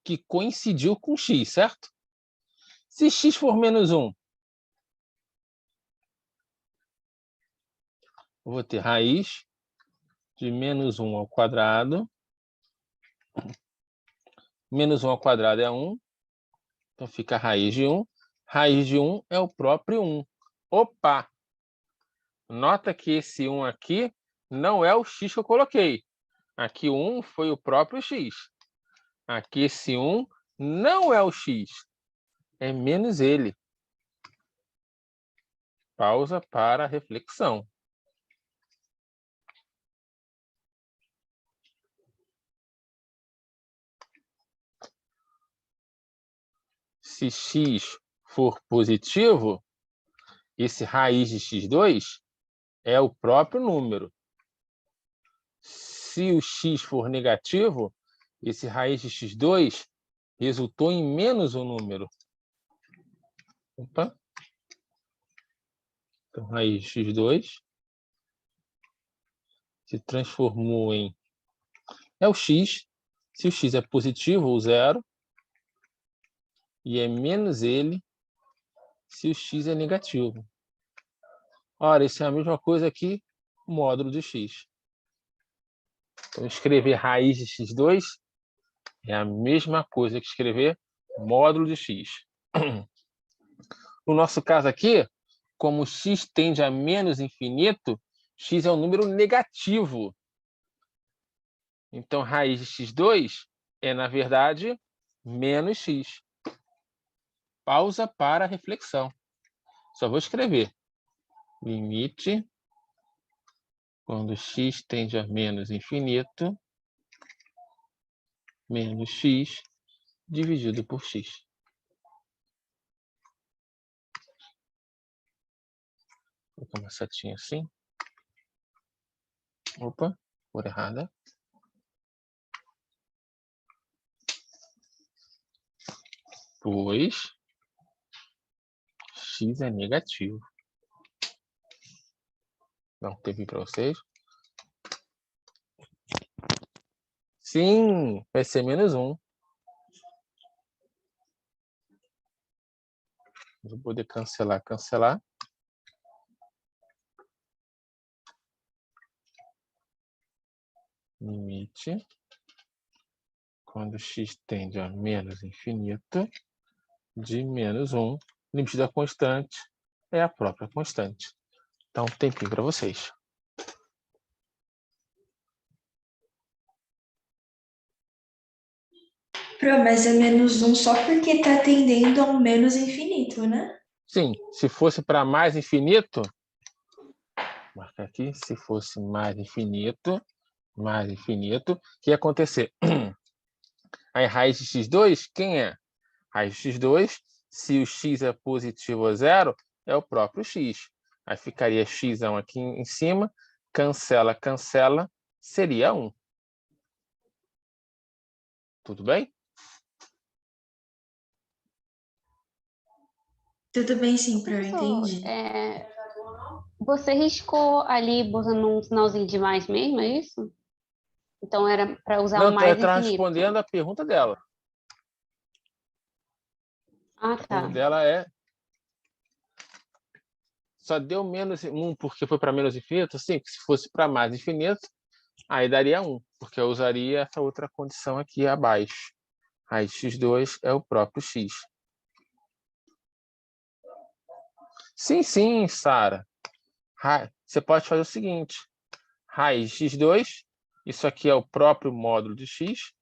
Que coincidiu com x, certo? Se x for menos 1, eu vou ter raiz de menos 1 ao quadrado. Menos 1 ao quadrado é 1. Então fica raiz de 1. Raiz de 1 é o próprio 1. Opa! Nota que esse 1 aqui não é o x que eu coloquei. Aqui o 1 foi o próprio x. Aqui esse 1 não é o x. É menos ele. Pausa para reflexão. Se x for positivo, esse raiz de x2 é o próprio número. Se o x for negativo, esse raiz de x2 resultou em menos um número. Opa. Então, raiz de x2 se transformou em... É o x. Se o x é positivo ou zero, e é menos ele se o x é negativo. Ora, isso é a mesma coisa que módulo de x. Então, escrever raiz de x2 é a mesma coisa que escrever módulo de x. No nosso caso aqui, como x tende a menos infinito, x é um número negativo. Então, raiz de x2 é, na verdade, menos x. Pausa para reflexão. Só vou escrever. Limite, quando x tende a menos infinito, menos x dividido por x. Vou colocar uma setinha assim. Opa, cor errada. Pois x é negativo. Dá um tempinho para vocês. Sim, vai ser menos 1. Vou poder cancelar. Limite, quando x tende a menos infinito, de menos 1. Limite da constante é a própria constante. Dá um tempinho para vocês. Mas é menos um só porque está tendendo a um menos infinito, né? Sim, se fosse para mais infinito, marca aqui, se fosse mais infinito, o que ia acontecer? Aí raiz de x2, quem é? Raiz de x2, se o x é positivo ou zero, é o próprio x. Aí ficaria x aqui em cima, cancela, seria 1. Tudo bem? Tudo bem, sim, Pro, Professor, entendi. você riscou ali botando um sinalzinho de mais mesmo, é isso? Então era para usar Não, o eu mais estava infinito. respondendo a pergunta dela. Ah, A pergunta tá. dela é... Só deu menos 1 porque foi para menos infinito? Sim, se fosse para mais infinito, aí daria 1, porque eu usaria essa outra condição aqui abaixo. Raiz de x2 é o próprio x. Sim, Sara. Você pode fazer o seguinte. Raiz de x2, isso aqui é o próprio módulo de x.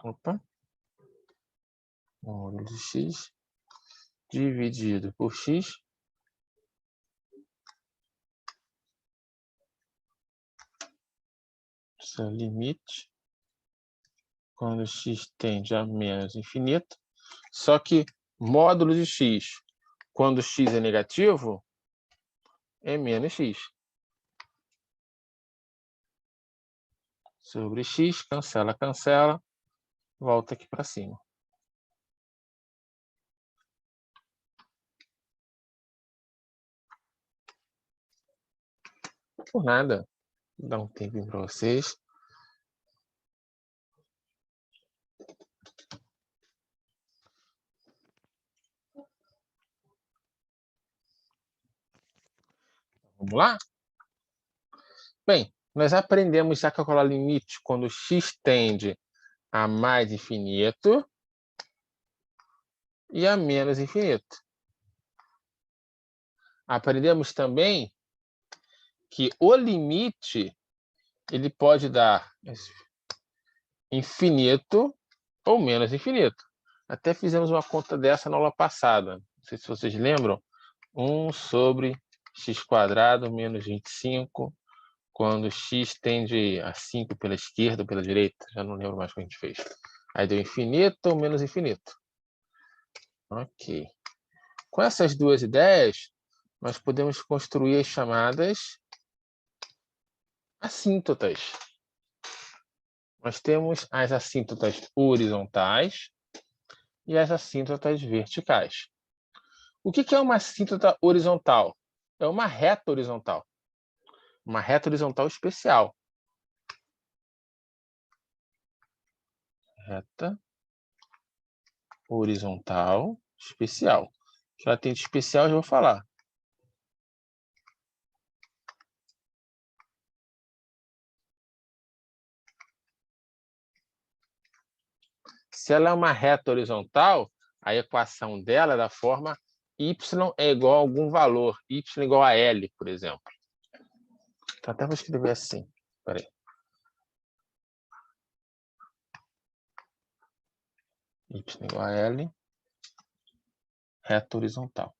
Opa. Módulo de x dividido por x seu limite quando x tende a menos infinito. Só que módulo de x, quando x é negativo, é menos x. Sobre x, cancela, cancela, volta aqui para cima. Por nada. Vou dar um tempinho para vocês. Vamos lá? Bem, nós aprendemos a calcular limite quando x tende a mais infinito e a menos infinito. Aprendemos também que o limite ele pode dar infinito ou menos infinito. Até fizemos uma conta dessa na aula passada. Não sei se vocês lembram. 1 sobre x² menos 25, quando x tende a 5 pela esquerda ou pela direita. Já não lembro mais o que a gente fez. Aí deu infinito ou menos infinito. Ok. Com essas duas ideias, nós podemos construir as chamadas assíntotas. Nós temos as assíntotas horizontais e as assíntotas verticais. O que é uma assíntota horizontal? É uma reta horizontal. Uma reta horizontal especial. Reta horizontal especial. Já tem de especial, já vou falar. Se ela é uma reta horizontal, a equação dela é da forma y é igual a algum valor. Y igual a L, por exemplo. Então, até vou escrever assim. Espera aí. Y igual a L, reta horizontal.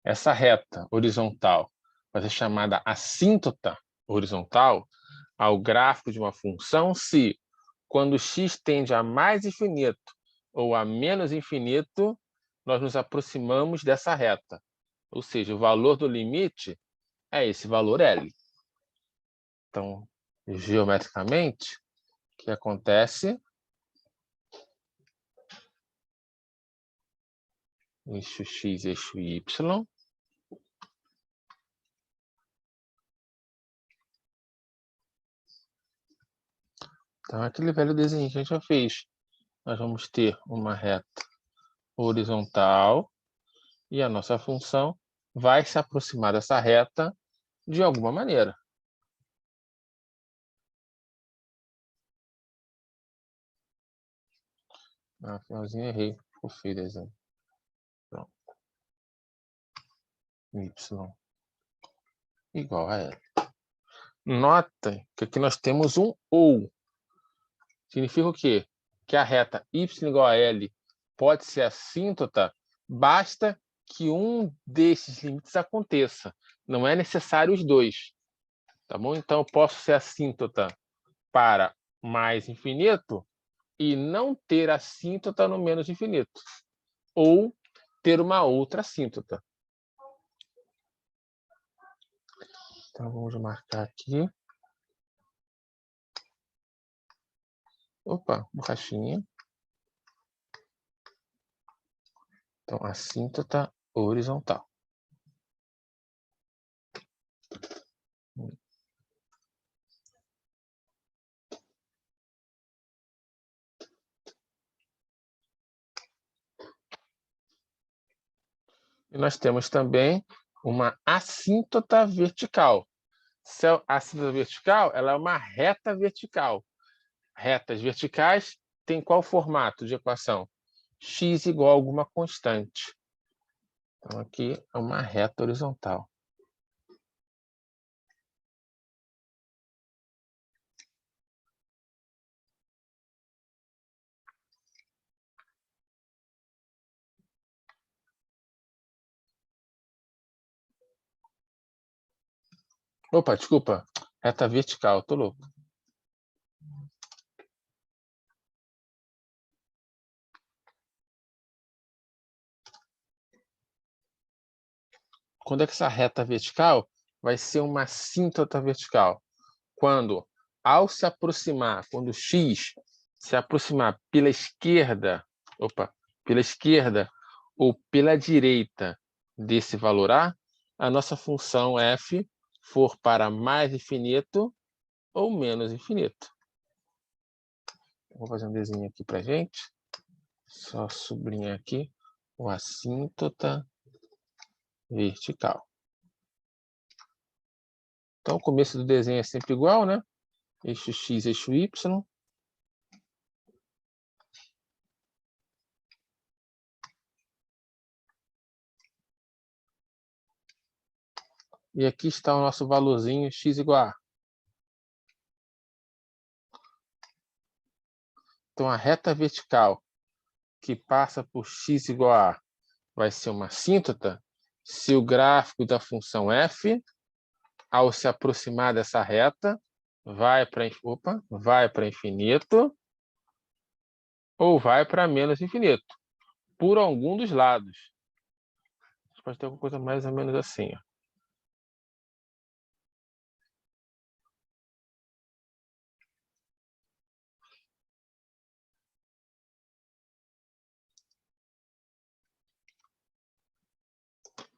Essa reta horizontal vai ser chamada assíntota horizontal ao gráfico de uma função se, quando x tende a mais infinito ou a menos infinito, nós nos aproximamos dessa reta. Ou seja, o valor do limite é esse valor L. Então, geometricamente, o que acontece? Eixo x, eixo y. Então, aquele velho desenho que a gente já fez. Nós vamos ter uma reta horizontal e a nossa função vai se aproximar dessa reta de alguma maneira. No finalzinho errei, ficou feio o desenho. Pronto. Y igual a L. Nota que aqui nós temos um ou. Significa o quê? Que a reta y igual a L pode ser assíntota, basta que um desses limites aconteça. Não é necessário os dois. Tá bom? Então, eu posso ser assíntota para mais infinito e não ter assíntota no menos infinito. Ou ter uma outra assíntota. Então, vamos marcar aqui. Opa, borrachinha. Então, assíntota horizontal. E nós temos também uma assíntota vertical. Se a assíntota vertical, ela é uma reta vertical. Retas verticais tem qual formato de equação? X igual a alguma constante. Então, aqui é uma reta horizontal. Opa, desculpa. Reta vertical, tô louco. Quando é que essa reta vertical vai ser uma assíntota vertical? Quando, ao se aproximar, quando x se aproximar pela esquerda, pela esquerda ou pela direita desse valor a nossa função f for para mais infinito ou menos infinito. Vou fazer um desenho aqui para gente. Só sublinhar aqui o assíntota vertical. Então, o começo do desenho é sempre igual, né? Eixo x, eixo y. E aqui está o nosso valorzinho x igual a. Então, a reta vertical que passa por x igual a vai ser uma assíntota se o gráfico da função f, ao se aproximar dessa reta, vai para infinito ou vai para menos infinito, por algum dos lados. Pode ter alguma coisa mais ou menos assim. Ó.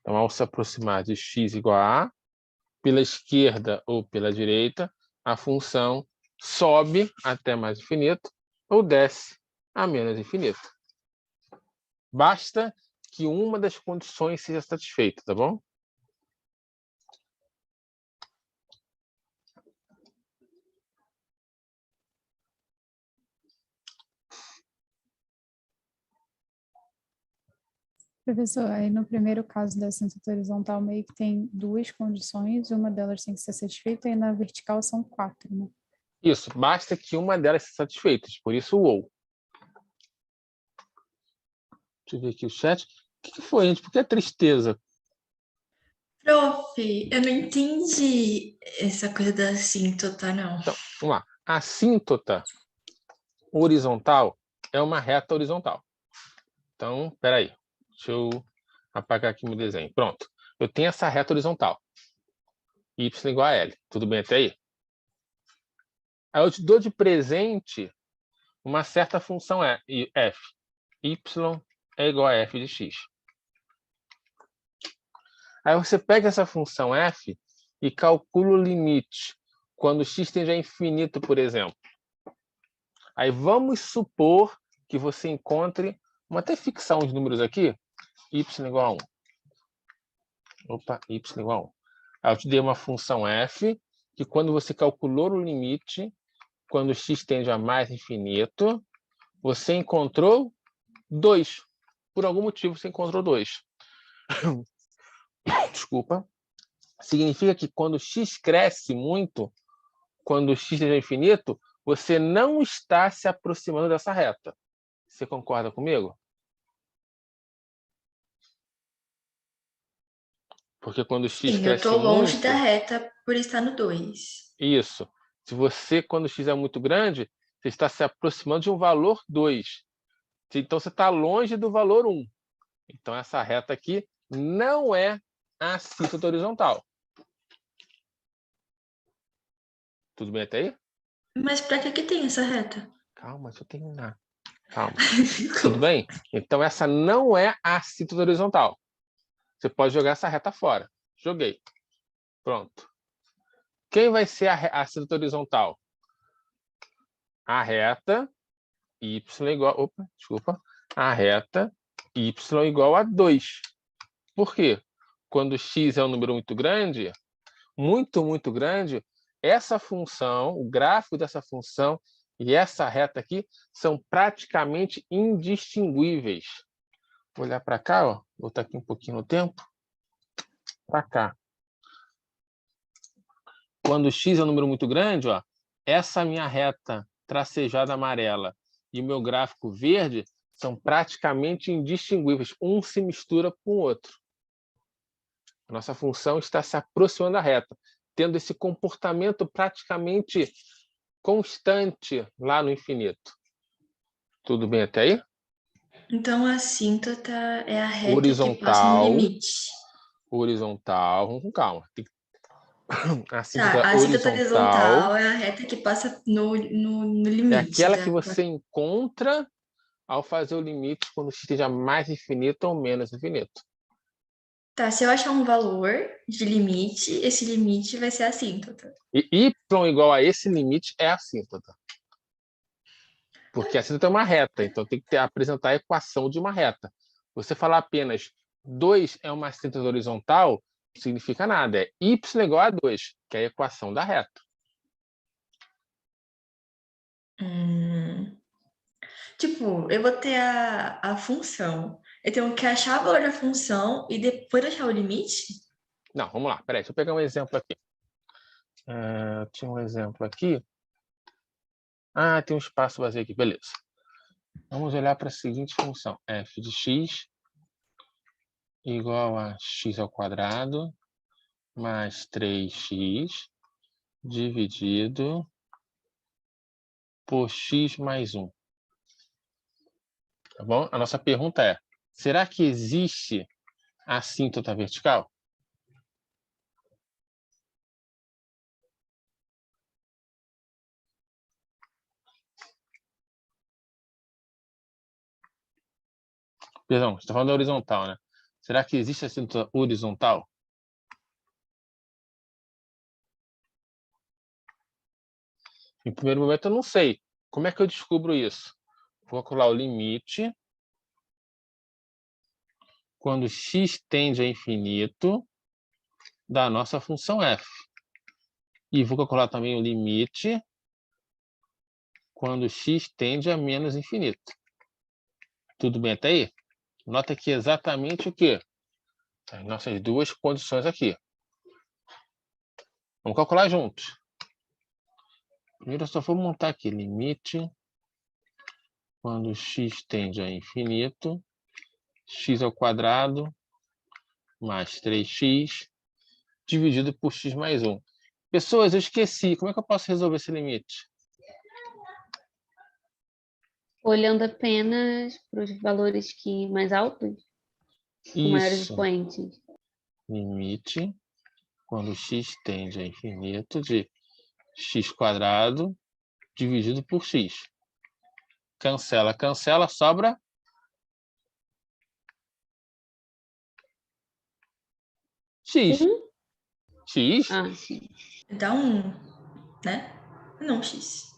Então, ao se aproximar de x igual a, pela esquerda ou pela direita, a função sobe até mais infinito ou desce a menos infinito. Basta que uma das condições seja satisfeita, tá bom? Professor, aí no primeiro caso da assíntota horizontal meio que tem duas condições, uma delas tem que ser satisfeita e na vertical são 4, né? Isso, basta que uma delas seja satisfeita, por isso o ou. Deixa eu ver aqui o chat. O que foi, gente? Por que a tristeza? Prof, eu não entendi essa coisa da assíntota, não. Então, vamos lá. A assíntota horizontal é uma reta horizontal. Então, peraí. Deixa eu apagar aqui meu desenho. Pronto. Eu tenho essa reta horizontal. Y igual a L. Tudo bem até aí? Aí eu te dou de presente uma certa função f. Y é igual a f de x. Aí você pega essa função f e calcula o limite quando x tende a infinito, por exemplo. Aí vamos supor que você encontre, vamos até fixar uns números aqui, y igual a 1. Y igual a 1. Aí eu te dei uma função f que quando você calculou o limite, quando x tende a mais infinito, você encontrou 2. Por algum motivo você encontrou 2. Desculpa. Significa que quando x cresce muito, quando x tende a infinito, você não está se aproximando dessa reta. Você concorda comigo? Porque quando x Sim, eu cresce tô longe muito... da reta por estar no 2. Isso. Se você, quando x é muito grande, você está se aproximando de um valor 2. Então, você está longe do valor 1. Então, essa reta aqui não é a assíntota horizontal. Tudo bem até aí? Mas pra que tem essa reta? Calma, deixa eu terminar. Calma. Tudo bem? Então, essa não é a assíntota horizontal. Você pode jogar essa reta fora. Joguei. Pronto. Quem vai ser a assíntota horizontal? A reta y igual... Opa, desculpa. A reta y igual a 2. Por quê? Quando x é um número muito grande, muito grande, essa função, o gráfico dessa função e essa reta aqui são praticamente indistinguíveis. Vou olhar para cá, ó, voltar aqui um pouquinho no tempo, para cá. Quando x é um número muito grande, ó, essa minha reta tracejada amarela e o meu gráfico verde são praticamente indistinguíveis. Um se mistura com o outro. A nossa função está se aproximando da reta, tendo esse comportamento praticamente constante lá no infinito. Tudo bem até aí? Então, a assíntota é a reta que Horizontal. passa no limite. Horizontal, vamos com calma. A Tá, assíntota a assíntota horizontal horizontal é a reta que passa no é limite aquela da... que você encontra ao fazer o limite quando esteja mais infinito ou menos infinito. Tá, se eu achar um valor de limite, esse limite vai ser a assíntota. E y igual a esse limite é a assíntota. Porque a assíntota é uma reta, então tem que apresentar a equação de uma reta. Você falar apenas 2 é uma assíntota horizontal, não significa nada. É y igual a 2, que é a equação da reta. Tipo, eu vou ter a função. Eu tenho que achar o valor da função e depois achar o limite? Não, vamos lá. Peraí, deixa eu pegar um exemplo aqui. Tinha um exemplo aqui. Ah, tem um espaço vazio aqui. Beleza. Vamos olhar para a seguinte função. F de x igual a x ao quadrado mais 3x dividido por x mais 1. Tá bom? A nossa pergunta é, será que existe assíntota vertical? Perdão, você está falando da horizontal, né? Será que existe assíntota horizontal? Em primeiro momento, eu não sei. Como é que eu descubro isso? Vou calcular o limite quando x tende a infinito da nossa função f. E vou calcular também o limite quando x tende a menos infinito. Tudo bem até aí? Nota que exatamente o quê? As nossas duas condições aqui. Vamos calcular juntos. Primeiro eu só vou montar aqui limite quando x tende a infinito, x ao quadrado mais 3x dividido por x mais 1. Pessoas, eu esqueci. Como é que eu posso resolver esse limite? Olhando apenas para os valores que mais altos, com maiores Isso. expoentes. Limite quando x tende a infinito de x quadrado dividido por x. Cancela, cancela, sobra x. X Ah, sim. Dá 1, né? Não, x.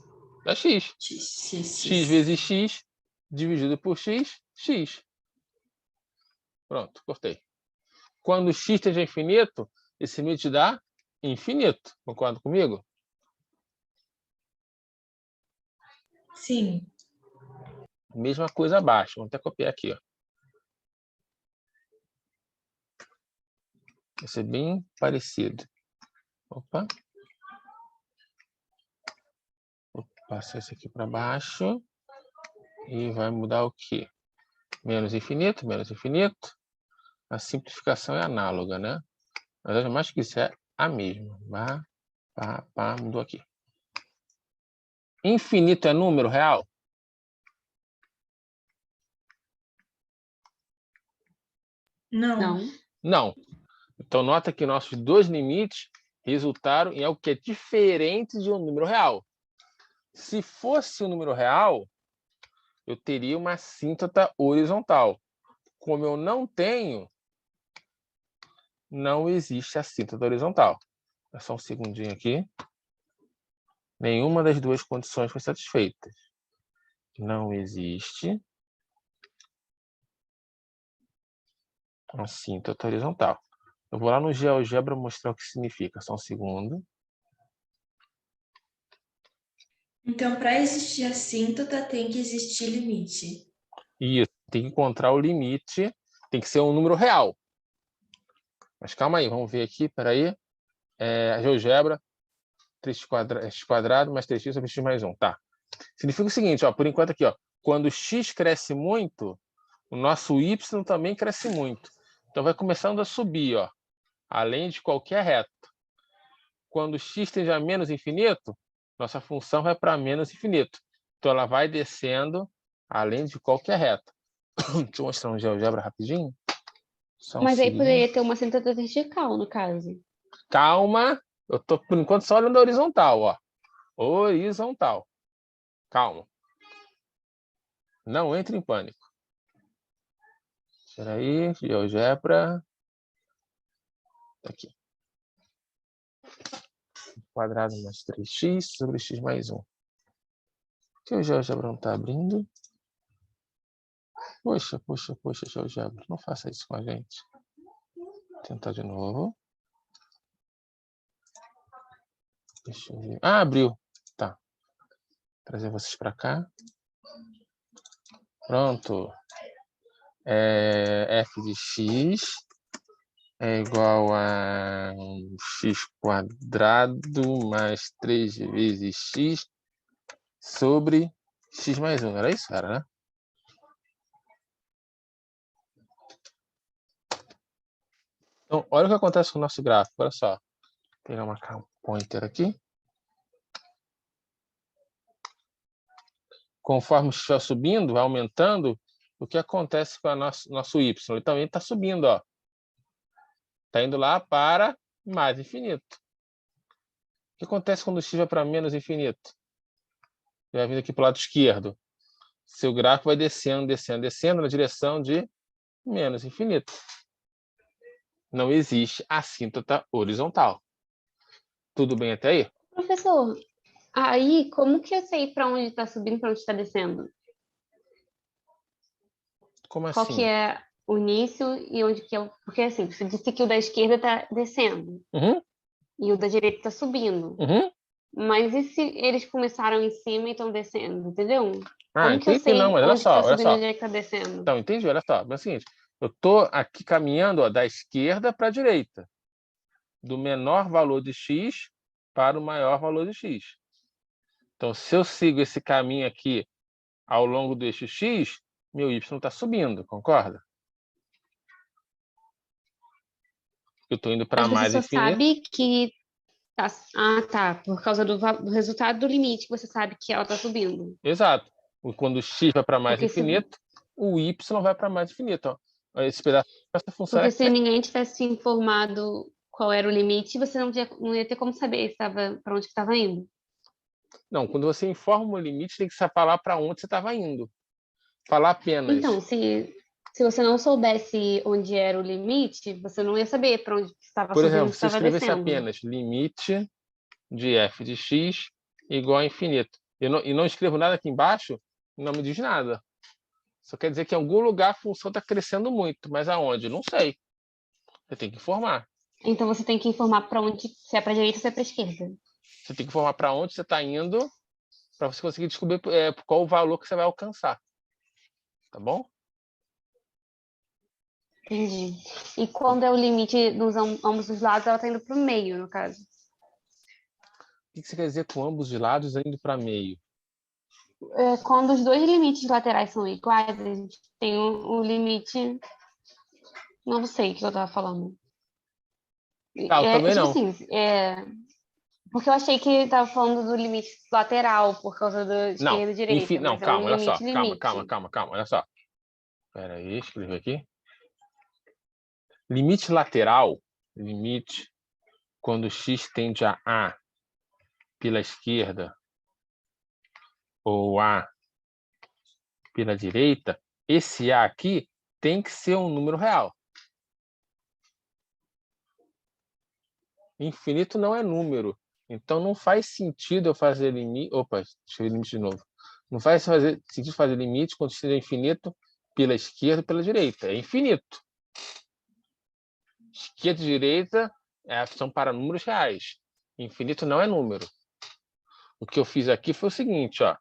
dá x. X vezes x dividido por x, x. Pronto, cortei. Quando x tende a infinito, esse limite dá infinito. Concorda comigo? Sim. Mesma coisa abaixo. Vamos até copiar aqui. Ó. Vai ser bem parecido. Opa. Vou passar isso aqui para baixo. E vai mudar o quê? Menos infinito, menos infinito. A simplificação é análoga, né? Mas mais que isso é a mesma. Mudou aqui. Infinito é número real? Não. Não. Então, nota que nossos dois limites resultaram em algo que é diferente de um número real. Se fosse um número real, eu teria uma assíntota horizontal. Como eu não tenho, não existe assíntota horizontal. É só um segundinho aqui. Nenhuma das duas condições foi satisfeita. Não existe assíntota horizontal. Eu vou lá no GeoGebra mostrar o que significa. Só um segundo. Então, para existir assíntota, tem que existir limite. Isso, tem que encontrar o limite. Tem que ser um número real. Mas calma aí, vamos ver aqui, peraí. GeoGebra, 3x quadrado mais 3x sobre x mais 1. Tá. Significa o seguinte, ó, por enquanto aqui, ó, quando x cresce muito, o nosso y também cresce muito. Então vai começando a subir, ó, além de qualquer reta. Quando x tende a menos infinito, nossa função vai para menos infinito. Então ela vai descendo além de qualquer reta. Deixa eu mostrar um GeoGebra rapidinho. Só um Mas aí segundo. poderia ter uma assíntota vertical, no caso. Calma, eu tô por enquanto só olhando a horizontal, ó. Horizontal. Calma. Não entre em pânico. Espera aí, GeoGebra. Aqui. Quadrado mais 3x sobre x mais 1. Por que o GeoGebra não está abrindo? Poxa, GeoGebra. Não faça isso com a gente. Vou tentar de novo. Deixa eu ver. Ah, abriu. Tá. Vou trazer vocês para cá. Pronto. F de x é igual a x quadrado mais 3 vezes x sobre x mais 1. Era isso? Era, né? Então, olha o que acontece com o nosso gráfico. Olha só. Vou pegar uma pointer aqui. Conforme estiver subindo, vai aumentando, o que acontece com o nosso y? Ele também está subindo, ó. Está indo lá para mais infinito. O que acontece quando o x vai para menos infinito? Ele vai vindo aqui para o lado esquerdo. Seu gráfico vai descendo, descendo, descendo na direção de menos infinito. Não existe assíntota horizontal. Tudo bem até aí? Professor, aí como que eu sei para onde está subindo e para onde está descendo? Como Qual que assim? é o início e onde que é o... Porque assim, você disse que o da esquerda está descendo Uhum, e o da direita está subindo. uhum. Mas e se eles começaram em cima e estão descendo, entendeu? Ah, Como que eu entendi, não, sei mas olha onde que está só, olha subindo e só. onde é que está descendo? Então, entendi, olha só. É o seguinte, eu estou aqui caminhando, ó, da esquerda para a direita. Do menor valor de x para o maior valor de x. Então, se eu sigo esse caminho aqui ao longo do eixo x, meu y está subindo, concorda? Eu estou indo para Mas você mais só infinito. sabe que tá... Ah, tá. Por causa do resultado do limite que você sabe que ela está subindo. Exato. Quando o x vai para mais Porque se, infinito, o y vai para mais infinito. Ó. Esse pedaço dessa função porque é... se ninguém tivesse informado qual era o limite, você não ia ter como saber se estava para onde que estava indo. Não, quando você informa o limite, tem que falar para onde você estava indo. Falar apenas. Então, se você não soubesse onde era o limite, você não ia saber para onde estava Por subindo exemplo, e se eu estava escrevesse descendo. apenas limite de f de x igual a infinito, e não escrevo nada aqui embaixo, não me diz nada. Só quer dizer que em algum lugar a função está crescendo muito, mas aonde? Não sei. Você tem que informar. Então você tem que informar para onde, se é para a direita ou se é para a esquerda. Você tem que informar para onde você está indo, para você conseguir descobrir qual o valor que você vai alcançar. Tá bom? Entendi. E quando é o limite dos ambos os lados, ela está indo para o meio, no caso. O que você quer dizer com ambos os lados indo para meio? Quando os dois limites laterais são iguais, a gente tem o limite. Não sei o que eu estava falando. Tá, eu também Tipo não. assim, porque eu achei que estava falando do limite lateral, por causa da Não, esquerda e direita, não, mas é um calma, olha só. limite. Calma, olha só. Espera aí, escrever aqui. Limite lateral, limite quando x tende a A pela esquerda ou A pela direita, esse A aqui tem que ser um número real. Infinito não é número. Então não faz sentido eu fazer limite... Opa, deixa eu ver limite de novo. Não faz sentido fazer limite quando x é infinito pela esquerda e pela direita. É infinito. Esquerda e direita são para números reais. Infinito não é número. O que eu fiz aqui foi o seguinte, ó.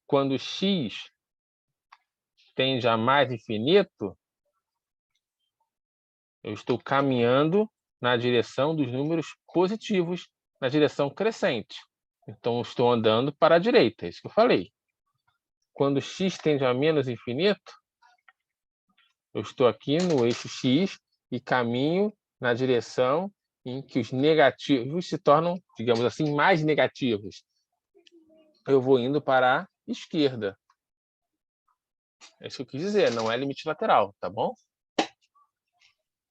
Quando x tende a mais infinito, eu estou caminhando na direção dos números positivos, na direção crescente. Então, eu estou andando para a direita, é isso que eu falei. Quando x tende a menos infinito, eu estou aqui no eixo x e caminho na direção em que os negativos se tornam, digamos assim, mais negativos. Eu vou indo para a esquerda. É isso que eu quis dizer, não é limite lateral, tá bom?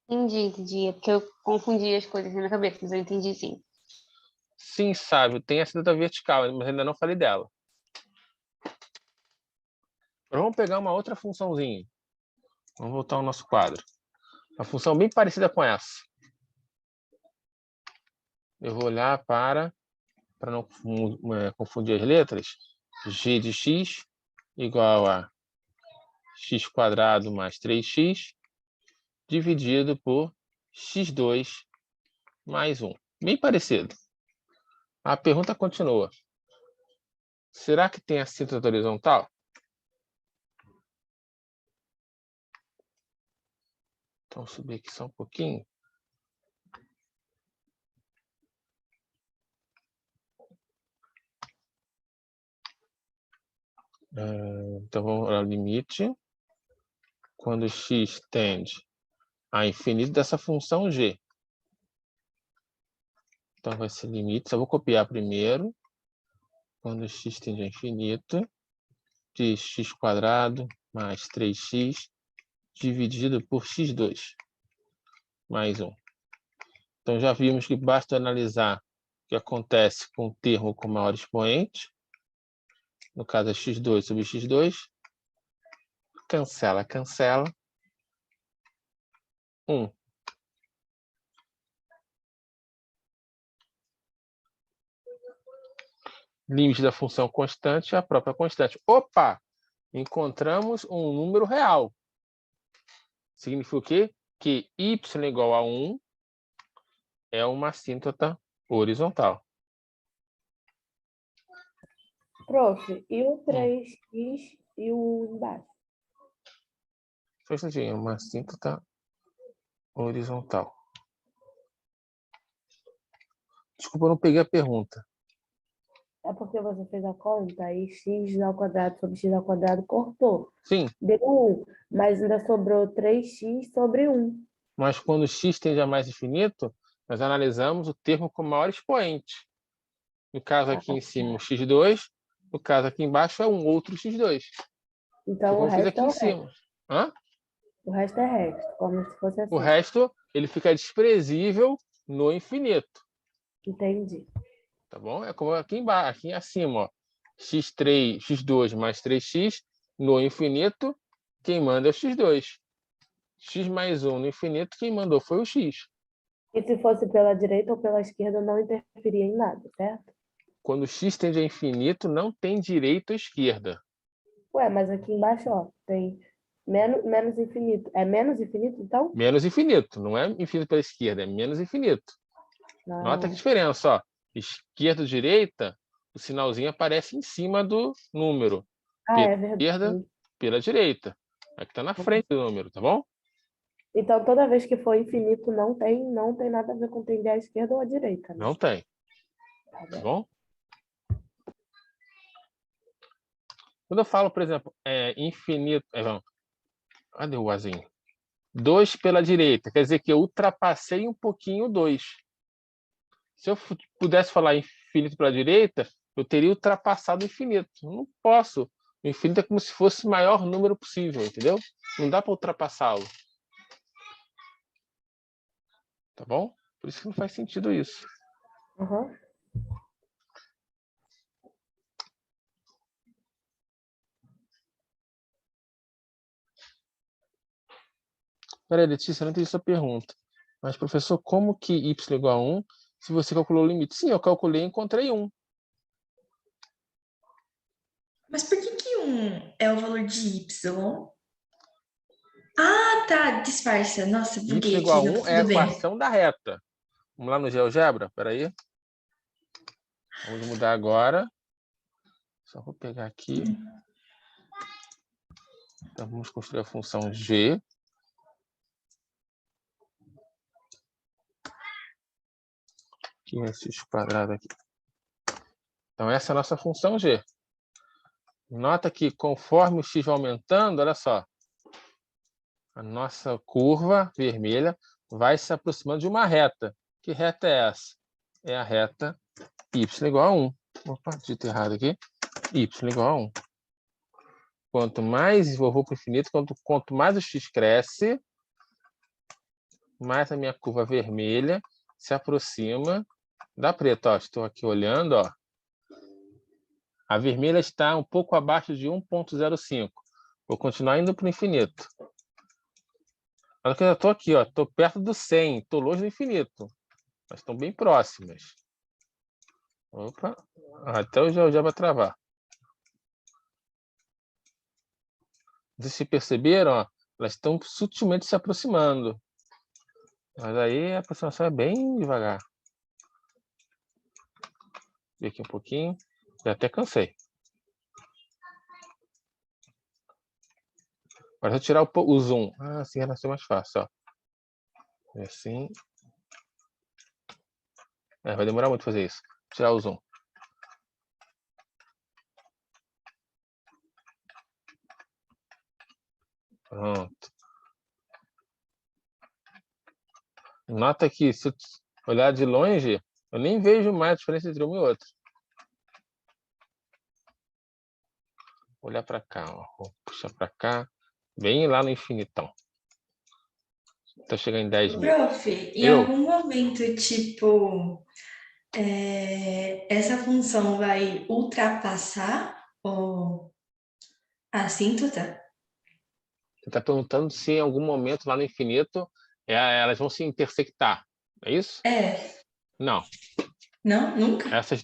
Entendi. É porque eu confundi as coisas na minha cabeça, mas eu entendi sim. Sim, Sávio, tem a saída vertical, mas ainda não falei dela. Agora vamos pegar uma outra funçãozinha. Vamos voltar ao nosso quadro. Uma função bem parecida com essa. Eu vou olhar para não confundir as letras, g de x igual a x² mais 3x dividido por x2 mais 1. Bem parecido. A pergunta continua. Será que tem assíntota horizontal? Então, subir aqui só um pouquinho. Então, vamos ao limite. Quando x tende a infinito dessa função g. Então, vai ser limite. Só vou copiar primeiro. Quando x tende a infinito, de x² mais 3x dividido por x2 mais 1. Então, já vimos que basta analisar o que acontece com o termo com maior expoente. No caso, é x2 sobre x2. Cancela, cancela. 1. Limite da função constante é a própria constante. Opa! Encontramos um número real. Significa o quê? Que y igual a 1 é uma assíntota horizontal. Prof, e o 3x e o 1 embaixo? Só um instantinho, uma assíntota horizontal. Desculpa, eu não peguei a pergunta. É porque você fez a conta e x² sobre x² cortou. Sim, Deu 1, mas ainda sobrou 3x sobre 1. mas quando x tende a mais infinito, nós analisamos o termo com maior expoente. No caso aqui em cima, o x2. No caso aqui embaixo, é um outro x2. Então Como o eu fiz resto aqui é em o cima. resto. Hã? O resto é resto, como se fosse assim. O resto, ele fica desprezível no infinito. Entendi. Tá bom? É como aqui embaixo, aqui acima, ó. x2 mais 3x no infinito, quem manda é o x2. X mais 1 no infinito, quem mandou foi o x. E se fosse pela direita ou pela esquerda, não interferia em nada, certo? Quando x tende a infinito, não tem direita ou esquerda. Ué, mas aqui embaixo, ó, tem menos infinito. É menos infinito, então? Menos infinito. Não é infinito pela esquerda, é menos infinito. Nota que diferença, ó. Esquerda e direita, o sinalzinho aparece em cima do número. Pela É verdade. esquerda, pela direita. Aqui está na frente do número, tá bom? Então, toda vez que for infinito, não tem nada a ver com tender à esquerda ou à direita, né? Não tem. Tá Tá bom? Quando eu falo, por exemplo, infinito... cadê o azinho? 2 pela direita. Quer dizer que eu ultrapassei um pouquinho o 2. Se eu pudesse falar infinito pela direita, eu teria ultrapassado o infinito. Eu não posso. O infinito é como se fosse o maior número possível, entendeu? Não dá para ultrapassá-lo. Tá bom? Por isso que não faz sentido isso. Uhum. Peraí, Letícia, eu não entendi sua pergunta. Mas, professor, como que y igual a 1 se você calculou o limite? Sim, eu calculei e encontrei 1. Mas por que 1 é o valor de y? Ah, tá, disfarça. Nossa, Y buguei igual a aqui, mas 1 é a tudo bem. equação da reta. Vamos lá no GeoGebra? Espera aí. Vamos mudar agora. Só vou pegar aqui. Então, vamos construir a função g. Aqui é x² aqui. Então, essa é a nossa função g. Nota que conforme o x vai aumentando, olha só, a nossa curva vermelha vai se aproximando de uma reta. Que reta é essa? É a reta y igual a 1. Opa, digito errado aqui. Y igual a 1. Quanto mais eu vou para o infinito, quanto mais o x cresce, mais a minha curva vermelha se aproxima da preta. Ó, estou aqui olhando, ó. A vermelha está um pouco abaixo de 1,05. Vou continuar indo para o infinito. Olha que eu já estou aqui, ó. Estou perto do 100. Estou longe do infinito. Mas estão bem próximas. Opa. Até o já vai travar. Vocês se perceberam? Ó, elas estão sutilmente se aproximando. Mas aí a aproximação é bem devagar. Vou aqui um pouquinho. Já até cansei. Agora, se eu tirar o zoom. Ah, assim vai ser mais fácil. Ó. E assim. Vai demorar muito fazer isso. Vou tirar o zoom. Pronto. Nota que se eu olhar de longe, eu nem vejo mais a diferença entre um e outro. Vou olhar para cá. Ó. Vou puxar para cá. Bem lá no infinitão. Até chegar em 10 mil. Prof, em algum momento, tipo, essa função vai ultrapassar a assíntota? Você está perguntando se em algum momento lá no infinito elas vão se intersectar. É isso? É. Não. Não? Nunca? Essas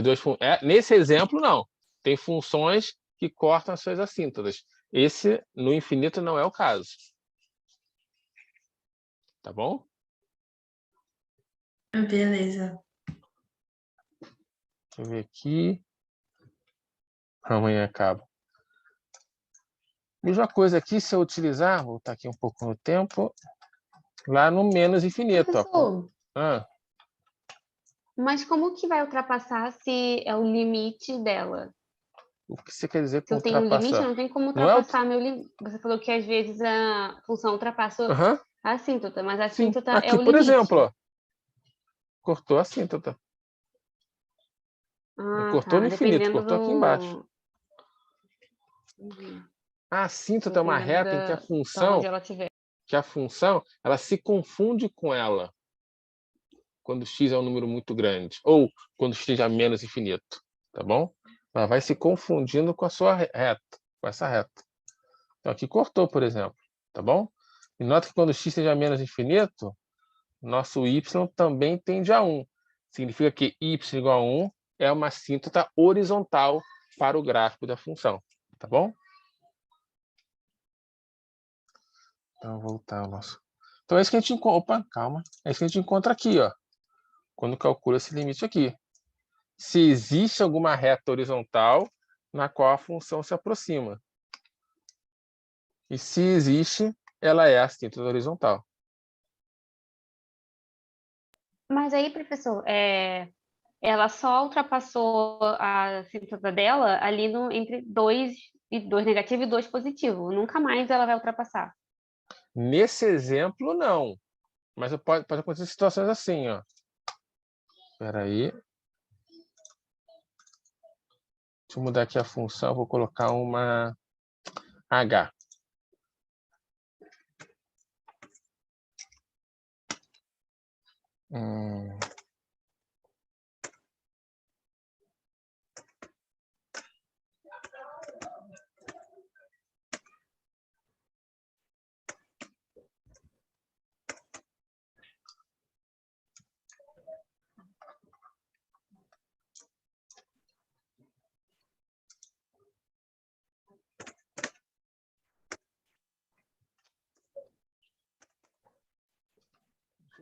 duas nesse exemplo, não. Tem funções que cortam as suas assíntotas. Esse, no infinito, não é o caso. Tá bom? Beleza. Deixa eu ver aqui. Amanhã acaba. Mesma coisa aqui, se eu utilizar, vou voltar aqui um pouco no tempo, lá no menos infinito. Ó. Professor, Ah, mas como que vai ultrapassar se é o limite dela? o que você quer dizer Se com eu tenho um limite, ultrapassar? não tem como Não é ultrapassar meu limite. Você falou que às vezes a função ultrapassa Aham, a assíntota, mas a sim. assíntota é Aqui, o por limite. exemplo, ó, cortou a assíntota. Não Ah, cortou no tá. infinito, Dependendo cortou aqui embaixo. do... Uhum. A assíntota é uma Dependendo reta em que a da onde função, ela estiver. ela se confunde com ela quando x é um número muito grande, ou quando x é menos infinito, tá bom? Ela vai se confundindo com a sua reta, com essa reta. Então aqui cortou, por exemplo, tá bom? E nota que quando x seja menos infinito, nosso y também tende a 1. Significa que y igual a 1 é uma assíntota horizontal para o gráfico da função, tá bom? Então, voltar ao nosso... Então, é isso que a gente encontra... Opa, calma. É isso que a gente encontra aqui, ó. Quando calcula esse limite aqui. Se existe alguma reta horizontal na qual a função se aproxima. E se existe, ela é a assíntota horizontal. Mas aí, professor, ela só ultrapassou a assíntota dela ali entre 2 negativo e 2 positivo. Nunca mais ela vai ultrapassar. Nesse exemplo, não. Mas pode acontecer situações assim, ó. Espera aí. Deixa eu mudar aqui a função, vou colocar uma H. Hum.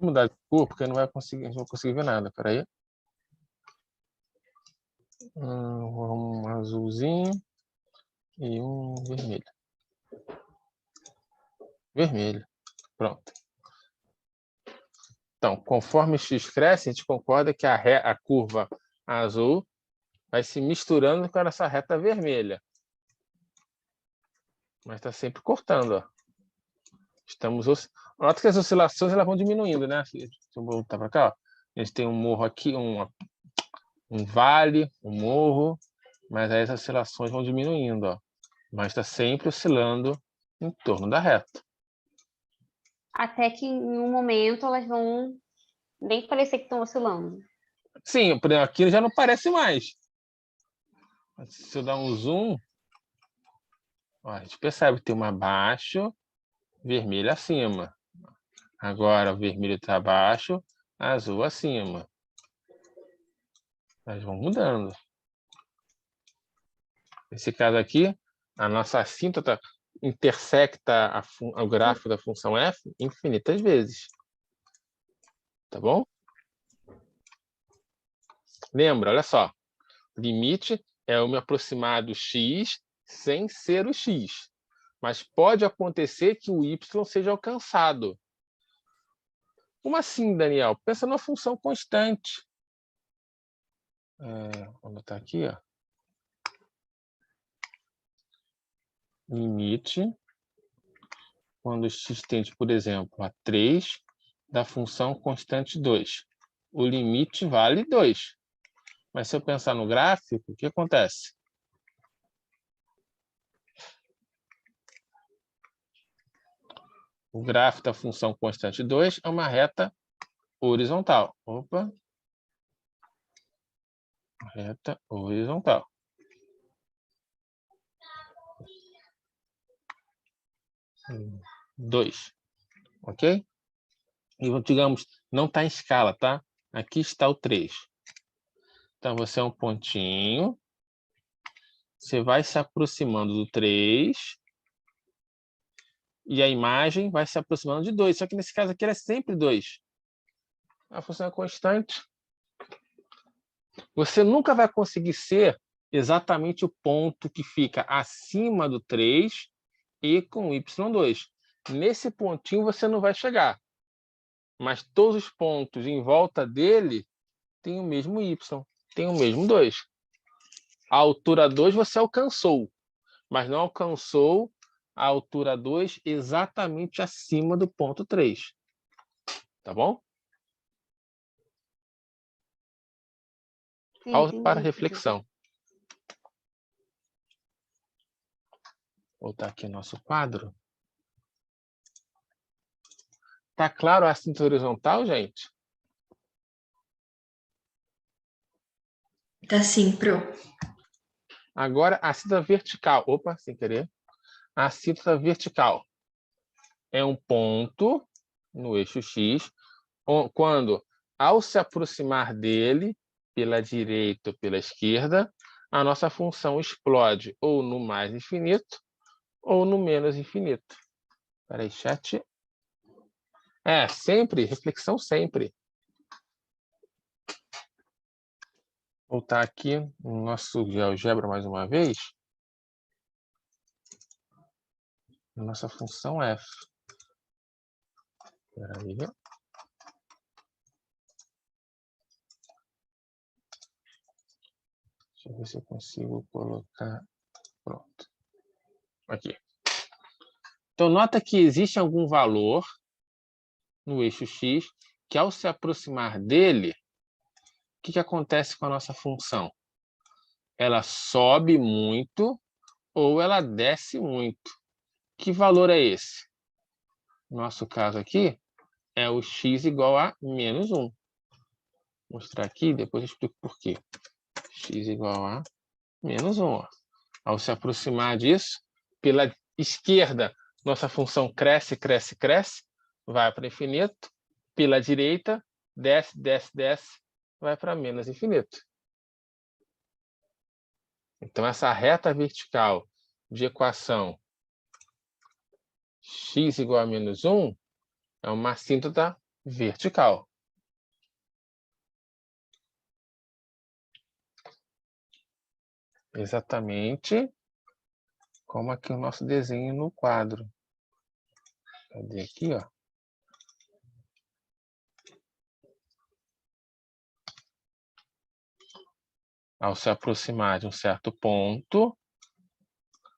mudar de cor, porque não vai conseguir, não vou conseguir ver nada. Espera aí. Um azulzinho e um vermelho. Vermelho. Pronto. Então, conforme x cresce, a gente concorda que a curva azul vai se misturando com essa reta vermelha. Mas está sempre cortando, ó. Nota que as oscilações elas vão diminuindo, né? Deixa eu voltar para cá, ó. A gente tem um morro aqui, um vale, um morro, mas aí as oscilações vão diminuindo, ó. Mas está sempre oscilando em torno da reta. Até que em um momento elas vão nem parecer que estão oscilando. Sim, por exemplo, aqui já não parece mais. Se eu dar um zoom, ó, a gente percebe que tem uma abaixo, vermelho acima. Agora o vermelho está abaixo, azul acima. Elas vão mudando. Nesse caso aqui, a nossa assíntota intersecta o gráfico da função f infinitas vezes. Tá bom? Lembra, olha só. Limite é eu me aproximar do x sem ser o x. Mas pode acontecer que o y seja alcançado. Como assim, Daniel? Pensa numa função constante. Vamos botar aqui, ó. Limite, quando x tende, por exemplo, a 3, da função constante 2. O limite vale 2. Mas se eu pensar no gráfico, o que acontece? O gráfico da função constante 2 é uma reta horizontal. Opa! Reta horizontal. Dois. Ok? E, digamos, não está em escala, tá? Aqui está o 3. Então, você é um pontinho. Você vai se aproximando do 3. E a imagem vai se aproximando de 2. Só que nesse caso aqui ela é sempre 2. A função é constante. Você nunca vai conseguir ser exatamente o ponto que fica acima do 3 e com y2. Nesse pontinho você não vai chegar. Mas todos os pontos em volta dele têm o mesmo y, têm o mesmo 2. A altura 2 você alcançou, mas não alcançou a altura 2 exatamente acima do ponto 3. Tá bom? Sim, Pausa entendi, para reflexão. Vou botar aqui nosso quadro. Tá claro a assíntota horizontal, gente? Tá sim, Pro. Agora, a assíntota vertical. Opa, sem querer. A assíntota vertical é um ponto no eixo X, quando, ao se aproximar dele, pela direita ou pela esquerda, a nossa função explode ou no mais infinito ou no menos infinito. Espera aí, chat. Sempre, reflexão sempre. Voltar aqui no nosso GeoGebra mais uma vez. Nossa função f. Espera aí. Deixa eu ver se eu consigo colocar. Pronto. Aqui. Então, nota que existe algum valor no eixo x que, ao se aproximar dele, o que acontece com a nossa função? Ela sobe muito ou ela desce muito. Que valor é esse? No nosso caso aqui, é o x igual a menos 1. Vou mostrar aqui, depois eu explico por quê. X igual a menos 1. Ó. Ao se aproximar disso, pela esquerda, nossa função cresce, cresce, cresce, vai para infinito. Pela direita, desce, desce, desce, vai para menos infinito. Então, essa reta vertical de equação x igual a menos 1 é uma assíntota vertical. Exatamente como aqui o nosso desenho no quadro. Cadê aqui, ó? Ao se aproximar de um certo ponto,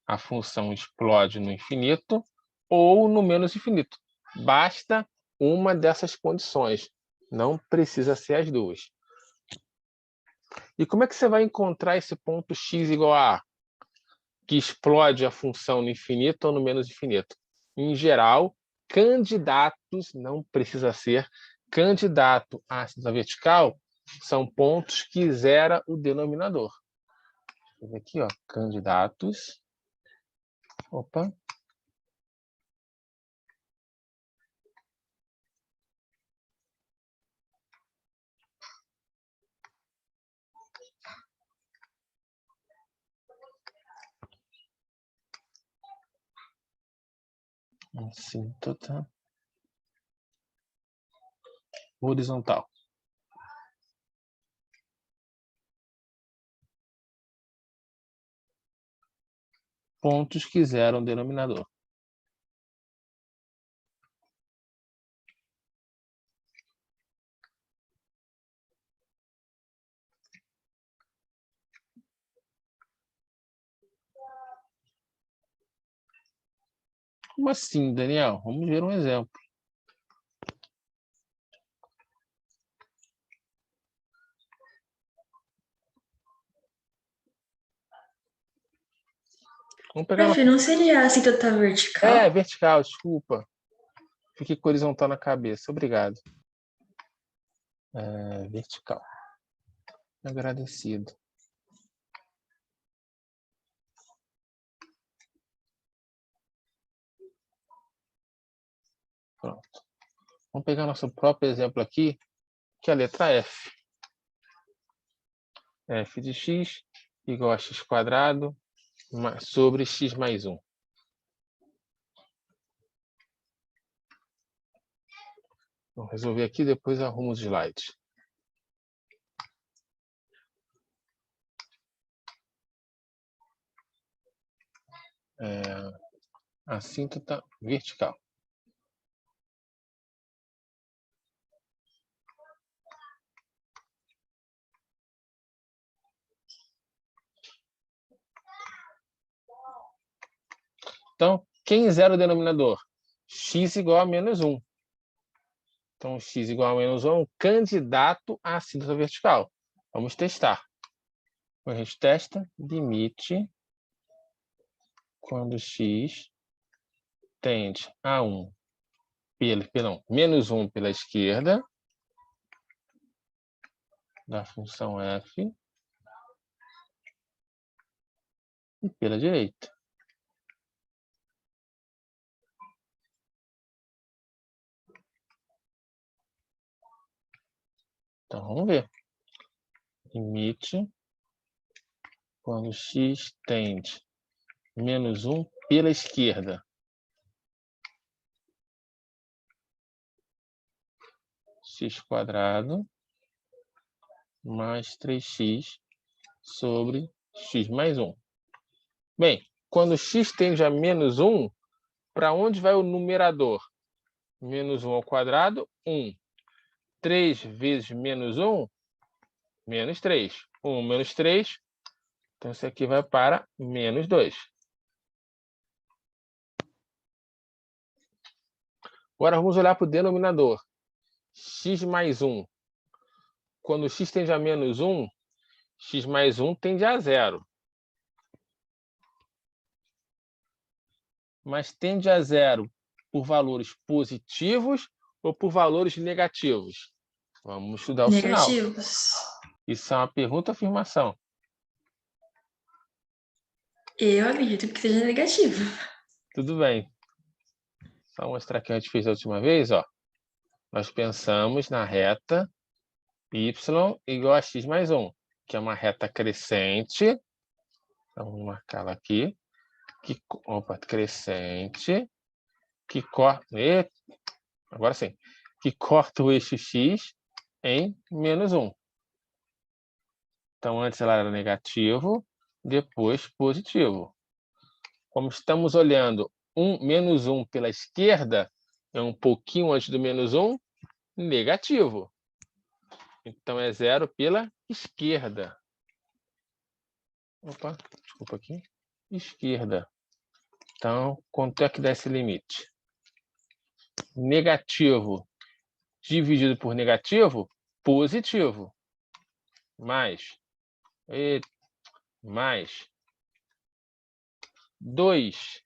a função explode no infinito ou no menos infinito. Basta uma dessas condições. Não precisa ser as duas. E como é que você vai encontrar esse ponto x igual a A? Que explode a função no infinito ou no menos infinito? Em geral, candidatos, não precisa ser, candidato à cinta vertical são pontos que zera o denominador. Vou ver aqui, ó, candidatos. Opa. Assíntota horizontal. Pontos que zeram o denominador. Como assim, Daniel? Vamos ver um exemplo. Vamos pegar Prof, não seria a assíntota vertical? É, vertical, desculpa. Fiquei com horizontal na cabeça. Obrigado. Vertical. Agradecido. Pronto. Vamos pegar nosso próprio exemplo aqui, que é a letra F. F de x igual a x² sobre x mais 1. Vou resolver aqui, depois arrumo os slides. Assíntota vertical. Então, quem zera o denominador? X igual a menos 1. Então, x igual a menos 1 é um candidato à assíntota vertical. Vamos testar. A gente testa, limite, quando x tende a 1, menos 1 pela esquerda, da função f, e pela direita. Então, vamos ver. Limite quando x tende menos 1 pela esquerda. X² mais 3x sobre x mais 1. Bem, quando x tende a menos 1, para onde vai o numerador? Menos 1 ao quadrado, 1. 3 vezes menos 1, menos 3. 1 menos 3, então isso aqui vai para menos 2. Agora vamos olhar para o denominador. X mais 1. Quando x tende a menos 1, x mais 1 tende a 0. Mas tende a 0 por valores positivos ou por valores negativos? Vamos estudar o sinal. Negativos. Isso é uma pergunta ou afirmação? Eu acredito que seja negativo. Tudo bem. Só mostrar que a gente fez a última vez, ó. Nós pensamos na reta y igual a x mais 1, que é uma reta crescente. Então, vamos marcá-la aqui. Crescente. Agora sim. que corta o eixo x em menos 1. Então, antes ela era negativo, depois positivo. Como estamos olhando menos 1 pela esquerda, é um pouquinho antes do menos 1, negativo. Então, é 0 pela esquerda. Opa, desculpa aqui. Esquerda. Então, quanto é que dá esse limite? Negativo dividido por negativo, positivo. Mais 2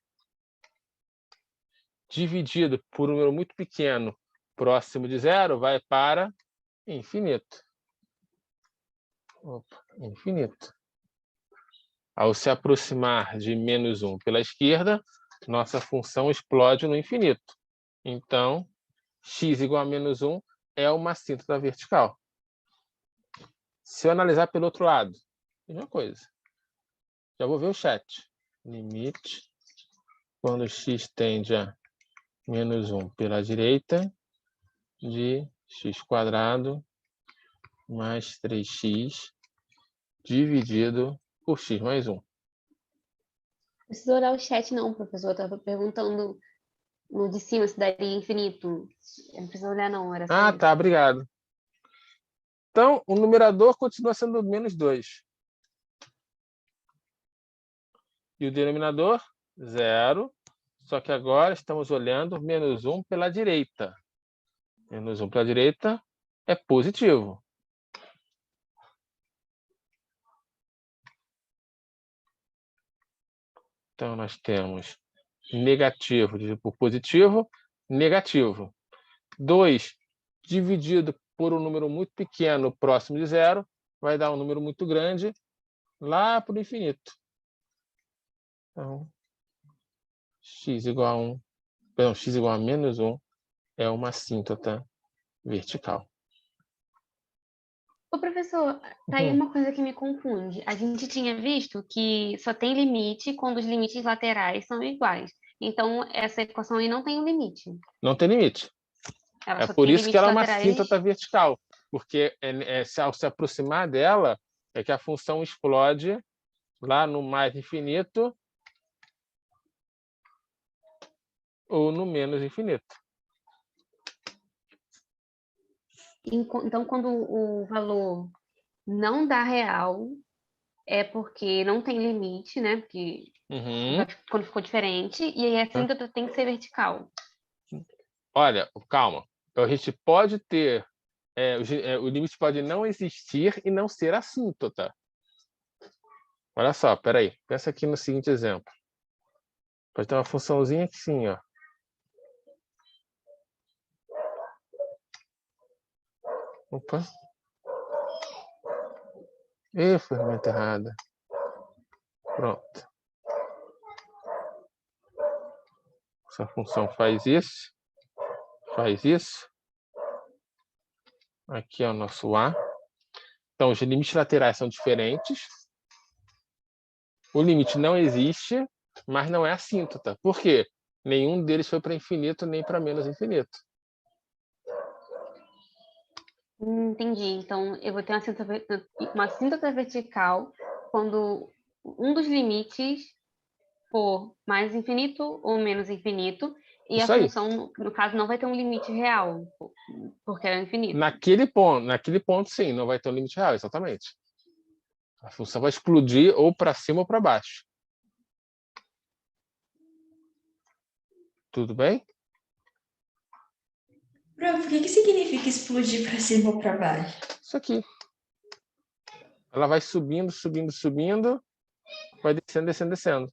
dividido por um número muito pequeno, próximo de 0, vai para infinito. Opa, infinito. Ao se aproximar de menos 1 pela esquerda, nossa função explode no infinito. Então, x igual a menos 1 é uma assíntota vertical. Se eu analisar pelo outro lado, mesma coisa. Já vou ver o chat. Limite, quando x tende a menos 1 pela direita, de x² mais 3x dividido por x mais 1. Não precisa olhar o chat não, professor. Eu estava perguntando no de cima se daria infinito. Não precisa olhar não, era só isso. Tá, obrigado. Então, o numerador continua sendo menos 2. E o denominador, 0. Só que agora estamos olhando menos 1 pela direita. Menos 1 pela direita é positivo. Então, nós temos negativo dividido por positivo, negativo. 2 dividido por um número muito pequeno próximo de 0 vai dar um número muito grande lá para o infinito. Então, x igual a 1, perdão, x igual a menos 1 é uma assíntota vertical. Ô, professor, tá aí uma coisa que me confunde. A gente tinha visto que só tem limite quando os limites laterais são iguais. Então, essa equação aí não tem um limite. Não tem limite. Ela É só por tem isso que limites ela é uma laterais. assíntota vertical. Porque ao se aproximar dela, é que a função explode lá no mais infinito ou no menos infinito. Então, quando o valor não dá real, é porque não tem limite, né? Porque quando ficou diferente, e aí a assíntota tem que ser vertical. Olha, calma. A gente pode ter... o limite pode não existir e não ser assíntota. Olha só, peraí. Pensa aqui no seguinte exemplo. Pode ter uma funçãozinha aqui sim, ó. Opa. Ferramenta errada. Pronto. Essa função faz isso. Faz isso. Aqui é o nosso A. Então, os limites laterais são diferentes. O limite não existe, mas não é assíntota. Por quê? Nenhum deles foi para infinito nem para menos infinito. Entendi. Então, eu vou ter uma assíntota vertical quando um dos limites for mais infinito ou menos infinito, e Isso a aí. função, no caso, não vai ter um limite real, porque é infinito. Naquele ponto, sim, não vai ter um limite real, exatamente. A função vai explodir ou para cima ou para baixo. Tudo bem? Prof, o que significa explodir para cima ou para baixo? Isso aqui. Ela vai subindo, subindo, subindo, vai descendo, descendo, descendo.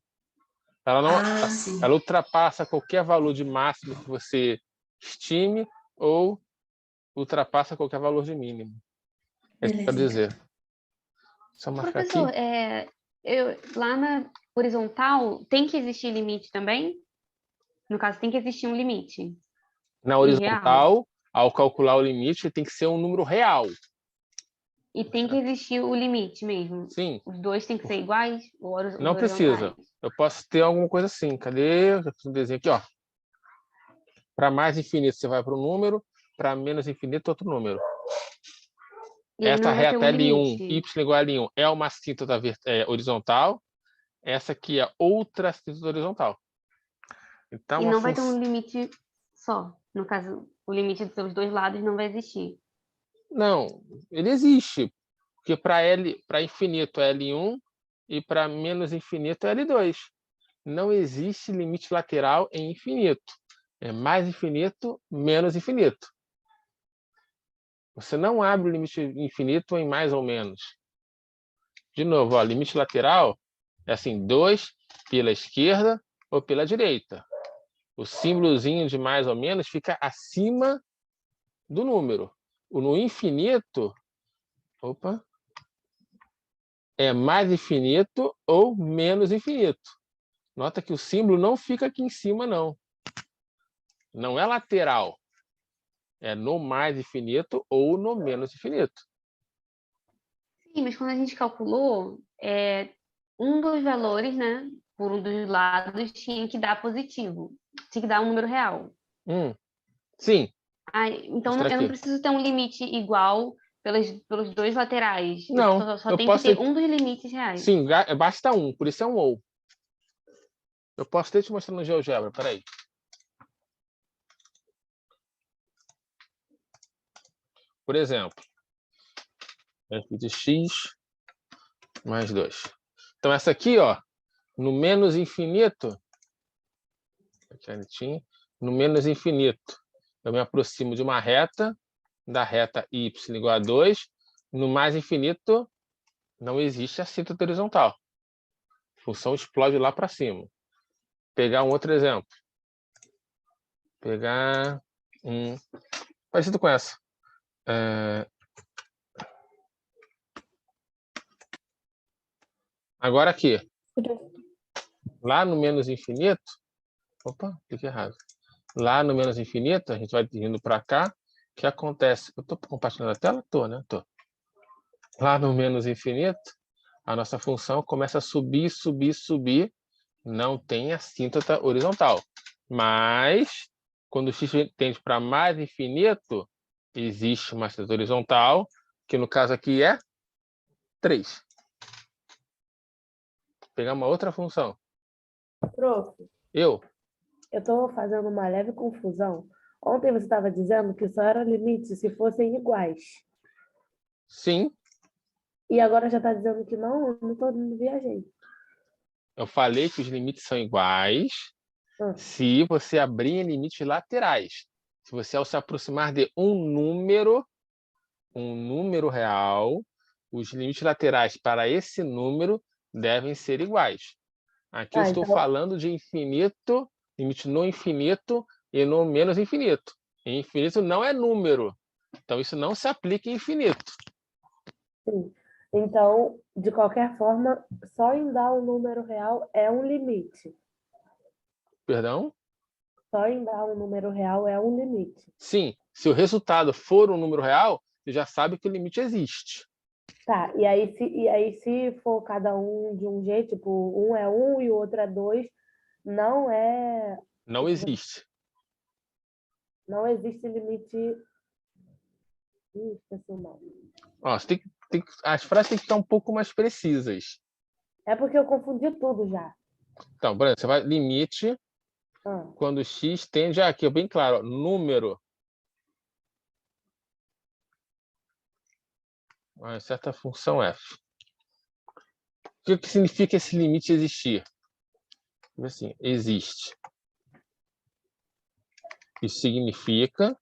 Ela ultrapassa qualquer valor de máximo que você estime ou ultrapassa qualquer valor de mínimo. É isso que eu quero dizer. Só marcar Professor, aqui. Lá na horizontal tem que existir limite também? No caso, tem que existir um limite. Na horizontal, ao calcular o limite, tem que ser um número real. E tem que existir o limite mesmo? Sim. Os dois têm que ser iguais? Não precisa. Eu posso ter alguma coisa assim. Cadê? Eu fiz um desenho aqui, ó. Para mais infinito, você vai para o número. para menos infinito outro número. E Essa não vai ter reta um L1, limite. y igual a L1, é uma assíntota horizontal. Essa aqui é outra assíntota horizontal. Então, E a não vai ter função... um limite só. No caso, o limite dos dois lados não vai existir. Não, ele existe. Porque para infinito é L1 e para menos infinito é L2. Não existe limite lateral em infinito. É mais infinito, menos infinito. Você não abre o limite infinito em mais ou menos. De novo, ó, limite lateral é assim, 2 pela esquerda ou pela direita. O símbolozinho de mais ou menos fica acima do número. No infinito, opa, é mais infinito ou menos infinito. Nota que o símbolo não fica aqui em cima, não. Não é lateral. É no mais infinito ou no menos infinito. Sim, mas quando a gente calculou, um dos valores, né, por um dos lados, tinha que dar positivo. Tinha que dar um número real. Sim. Então, Mostrar eu não aqui. preciso ter um limite igual pelos dois laterais. Não, Só eu tem que posso ter ter... um dos limites reais. Sim, basta um, por isso é um ou. Eu posso ter te mostrando no GeoGebra, peraí. Por exemplo, f de x mais 2. Então, essa aqui, ó, no menos infinito, no menos infinito, eu me aproximo de uma reta, da reta y igual a 2. No mais infinito, não existe assíntota horizontal. A função explode lá para cima. Vou pegar um outro exemplo. Pegar parecido com essa. Agora aqui. Lá no menos infinito... Opa, cliquei errado. Lá no menos infinito, a gente vai indo para cá. O que acontece? Eu estou compartilhando a tela? Estou, né? Estou. Lá no menos infinito, a nossa função começa a subir, subir, subir. Não tem assíntota horizontal. Mas, quando o x tende para mais infinito, existe uma assíntota horizontal, que no caso aqui é 3. Vou pegar uma outra função. Prof, Eu estou fazendo uma leve confusão. Ontem você estava dizendo que só era limite se fossem iguais. Sim. E agora já está dizendo que não? Eu não estou viajando. Eu falei que os limites são iguais se você abrir em limites laterais. Se você, ao se aproximar de um número real, os limites laterais para esse número devem ser iguais. Aqui eu estou falando de infinito, limite no infinito e no menos infinito. E infinito não é número. Então, isso não se aplica em infinito. Sim. Então, de qualquer forma, só em dar um número real é um limite. Perdão? Só em dar um número real é um limite. Sim. Se o resultado for um número real, você já sabe que o limite existe. Tá, e aí se for cada um de um jeito, tipo, um é 1 e o outro é 2, não é... Não existe. Não existe limite... esqueci o nome. Ó, você as frases têm que ficar um pouco mais precisas. É porque eu confundi tudo já. Então, por exemplo, você vai limite quando x tende a... Aqui é bem claro, ó, número. Uma certa função f. O que significa esse limite existir? Assim, existe. Isso significa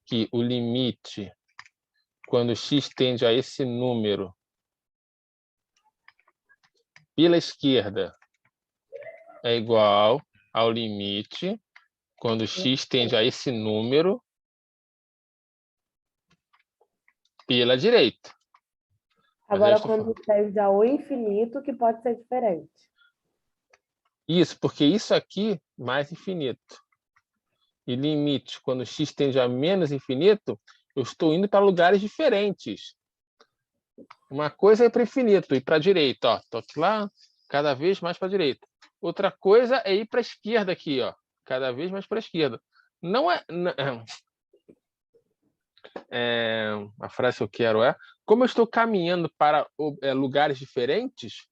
que o limite, quando x tende a esse número pela esquerda, é igual ao limite quando x tende a esse número pela direita. Agora, quando tende ao infinito, que pode ser diferente. Isso, porque isso aqui mais infinito. E limite, quando x tende a menos infinito, eu estou indo para lugares diferentes. Uma coisa é para infinito, ir para a direita. Ó. Estou aqui lá, cada vez mais para a direita. Outra coisa é ir para a esquerda aqui, ó, cada vez mais para a esquerda. Não é... A frase que eu quero é: como eu estou caminhando para lugares diferentes,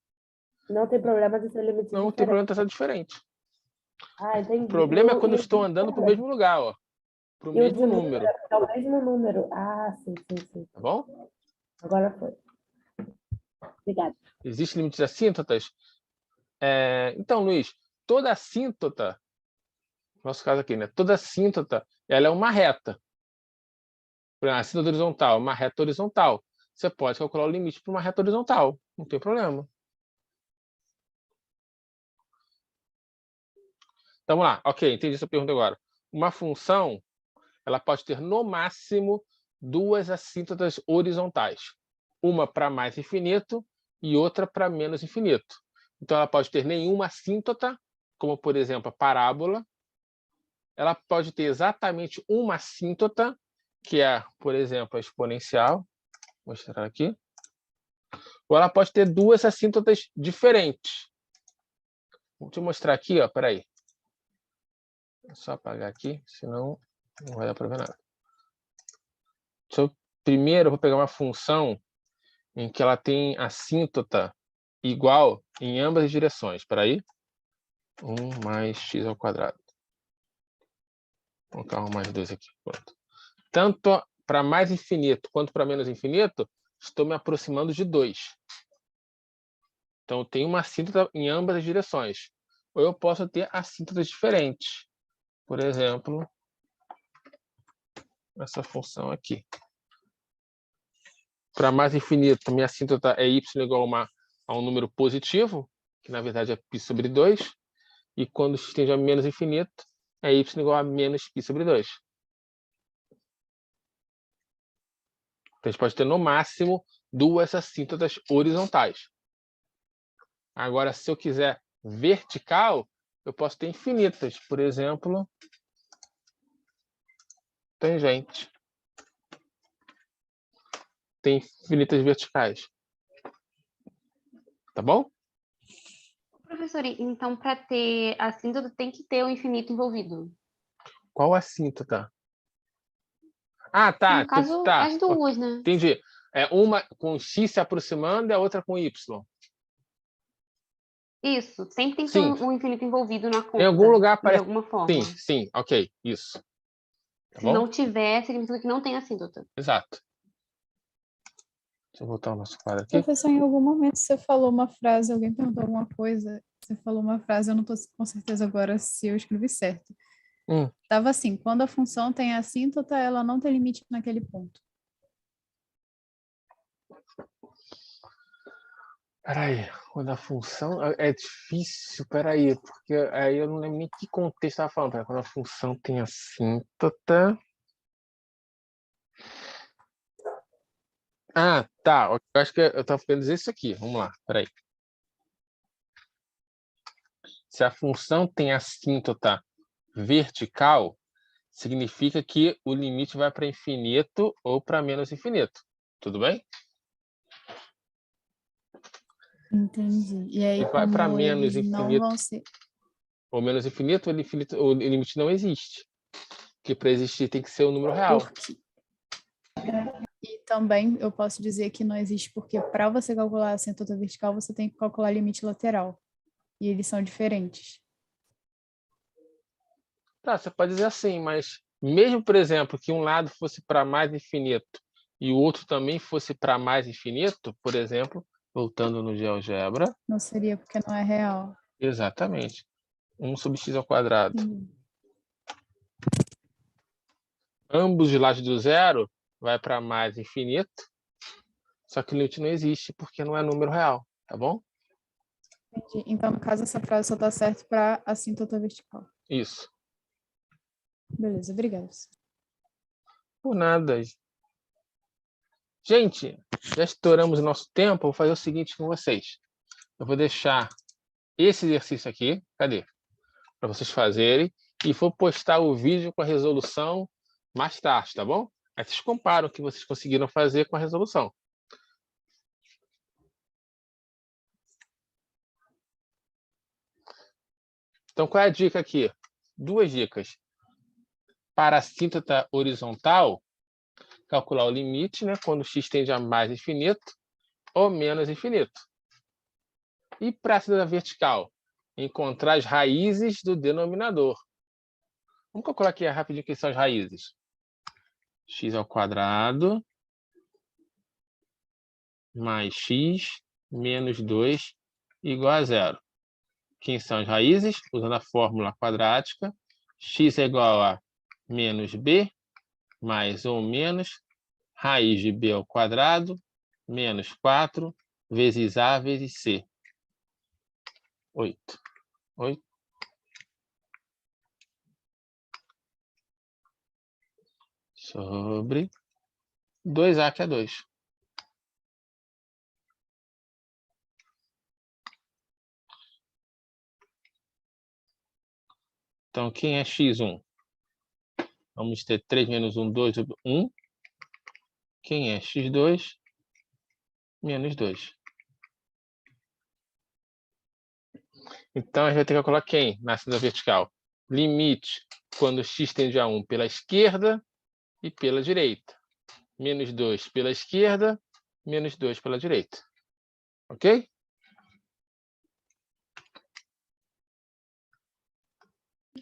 Não tem problema de ser limites não tem problema diferentes. de ser diferente. Ah, entendi. O problema é quando eu E estou andando para o mesmo lugar, ó, para o e o mesmo de número, é o mesmo número. Ah, sim. tá bom? Agora foi. Obrigada. Existem limites assíntotas? Então, Luiz, toda assíntota, no nosso caso aqui, né? Toda assíntota, ela é uma reta. Por exemplo, a assíntota horizontal, uma reta horizontal. Você pode calcular o limite para uma reta horizontal, não tem problema. Então, vamos lá. Ok, entendi essa pergunta agora. Uma função, ela pode ter no máximo 2 assíntotas horizontais. Uma para mais infinito e outra para menos infinito. Então, ela pode ter nenhuma assíntota, como, por exemplo, a parábola. Ela pode ter exatamente uma assíntota, que é, por exemplo, a exponencial. Vou mostrar aqui. Ou ela pode ter 2 assíntotas diferentes. Vou te mostrar aqui, ó. Peraí. É só apagar aqui, senão não vai dar para ver nada. Primeiro, eu vou pegar uma função em que ela tem assíntota igual em ambas as direções. Espera aí. 1 mais x ao quadrado. Vou colocar 1 mais 2 aqui. Pronto. Tanto para mais infinito quanto para menos infinito, estou me aproximando de 2. Então, eu tenho uma assíntota em ambas as direções. Ou eu posso ter assíntotas diferentes. Por exemplo, essa função aqui. Para mais infinito, minha assíntota é y igual a um número positivo, que na verdade é π sobre 2. E quando se estende a menos infinito, é y igual a menos π sobre 2. Então, a gente pode ter, no máximo, 2 assíntotas horizontais. Agora, se eu quiser vertical, eu posso ter infinitas. Por exemplo, tangente. Tem infinitas verticais. Tá bom? Professor, então para ter assíntota tem que ter o infinito envolvido. Qual assíntota? Ah, tá. No caso, Tá. as duas, né? Entendi. Uma com x se aproximando e a outra com y. Isso, sempre tem que ter Sim. um infinito envolvido na conta. Em algum lugar de aparece. alguma forma. Sim, ok. Isso. Tá Se bom? não tiver, significa que não tem assíntota. Exato. Deixa eu voltar o nosso quadro aqui. Professor, em algum momento você falou uma frase, alguém perguntou alguma coisa, você falou uma frase, eu não estou com certeza agora se eu escrevi certo. Estava assim, quando a função tem assíntota, ela não tem limite naquele ponto. Peraí, quando a função é difícil, peraí, porque aí eu não lembro nem que contexto estava falando. Peraí, quando a função tem assíntota. Ah, tá. Eu acho que eu estava querendo dizer isso aqui. Vamos lá, peraí. Se a função tem assíntota vertical, significa que o limite vai para infinito ou para menos infinito. Tudo bem? Entendi. E aí, E vai para como menos eles não infinito vão ser... ou menos infinito, o limite não existe. Porque para existir tem que ser um número real. E também eu posso dizer que não existe porque para você calcular a assíntota vertical, você tem que calcular limite lateral. E eles são diferentes. Tá, você pode dizer assim, mas mesmo, por exemplo, que um lado fosse para mais infinito e o outro também fosse para mais infinito, por exemplo, voltando no GeoGebra. Não seria porque não é real. Exatamente. 1 sobre x ao quadrado. Ambos os lados do zero vai para mais infinito, só que o limite não existe porque não é número real, tá bom? Entendi. Então, no caso, essa frase só está certa para assíntota vertical. Isso. Beleza, obrigada. Por nada. Gente, já estouramos o nosso tempo. Vou fazer o seguinte com vocês. Eu vou deixar esse exercício aqui, cadê? Para vocês fazerem. E vou postar o vídeo com a resolução mais tarde, tá bom? Aí vocês comparam o que vocês conseguiram fazer com a resolução. Então, qual é a dica aqui? 2 dicas. Para a assíntota horizontal, calcular o limite, né, quando x tende a mais infinito ou menos infinito. E para a vertical? Encontrar as raízes do denominador. Vamos calcular aqui rapidinho o que são as raízes. X ao quadrado mais x menos 2 igual a zero. Quem são as raízes? Usando a fórmula quadrática, x é igual a menos b mais ou menos raiz de b ao quadrado menos 4 vezes a vezes c. 8. Sobre 2a, que é 2. Então, quem é x1? Vamos ter 3 menos 1, 2, 1. Quem é x2? Menos 2. Então, a gente vai ter que calcular quem na senda vertical? Limite quando x tende a 1 pela esquerda e pela direita. Menos 2 pela esquerda, menos 2 pela direita. Ok?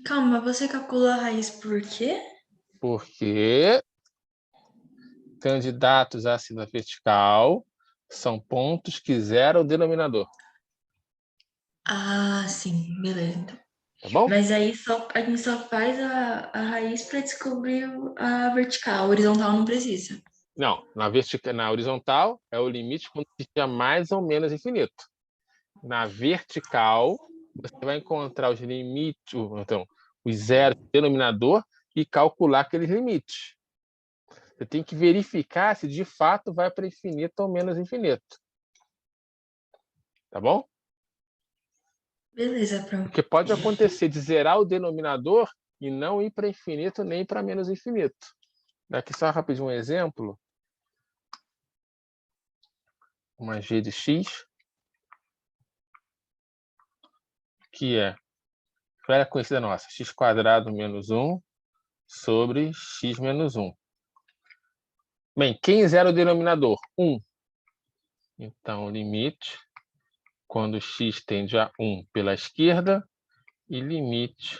Calma, você calcula a raiz por quê? Porque candidatos à senda vertical são pontos que zeram o denominador. Ah, sim, beleza, então. Tá bom? Mas aí a gente só faz a raiz para descobrir a vertical. A horizontal não precisa. Não, na horizontal é o limite quando tiver mais ou menos infinito. Na vertical, você vai encontrar os limites, então, os zeros do denominador e calcular aqueles limites. Você tem que verificar se de fato vai para infinito ou menos infinito. Tá bom? Beleza, pronto. Porque pode acontecer de zerar o denominador e não ir para infinito nem para menos infinito. Daqui só rapidinho um exemplo. Uma g de x, que é, qual era a conhecida nossa? X² menos 1 sobre x menos 1. Bem, quem zera o denominador? 1. Então, o limite quando x tende a 1 pela esquerda e limite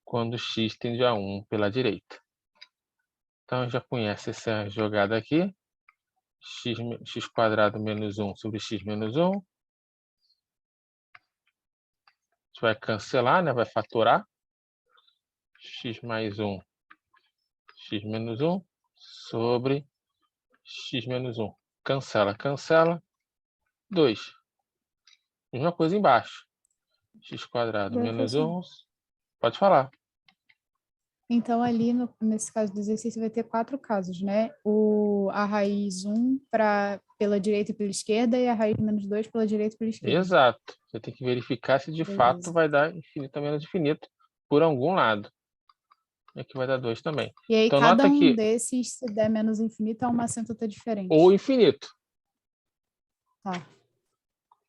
quando x tende a 1 pela direita. Então, já conhece essa jogada aqui. X² menos 1 sobre x menos 1. A gente vai cancelar, né? Vai fatorar. X mais 1, x menos 1 sobre x menos 1. Cancela, cancela. 2. Mesma coisa embaixo. X² menos 1. Pode falar. Então, ali, nesse caso do exercício, vai ter 4 casos, né? A raiz 1 pela direita e pela esquerda e a raiz menos 2 pela direita e pela esquerda. Exato. Você tem que verificar se de fato vai dar infinito ou menos infinito por algum lado. E aqui vai dar 2 também. E aí, então, cada nota um que desses, se der menos infinito, é uma assíntota diferente. ou infinito. Tá.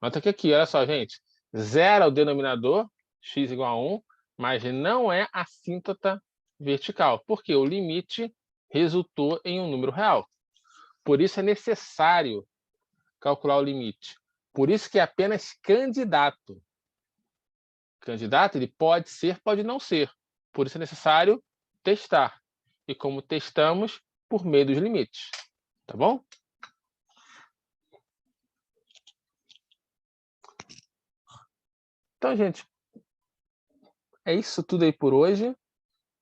Nota que aqui, olha só, gente. Zera o denominador, x igual a 1, mas não é assíntota vertical, porque o limite resultou em um número real. Por isso é necessário calcular o limite. Por isso que é apenas candidato. Candidato, ele pode ser, pode não ser. Por isso é necessário testar. E como testamos, por meio dos limites. Tá bom? Então, gente, é isso tudo aí por hoje.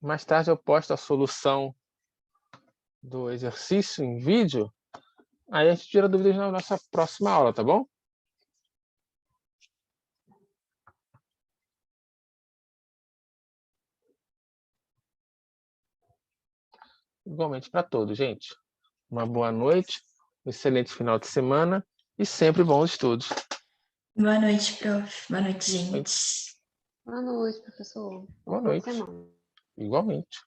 Mais tarde eu posto a solução do exercício em vídeo. Aí a gente tira dúvidas na nossa próxima aula, tá bom? Igualmente para todos, gente. Uma boa noite, um excelente final de semana e sempre bons estudos. Boa noite, prof. Boa noite, gente. Boa noite, professor. Boa Boa noite. semana. Igualmente.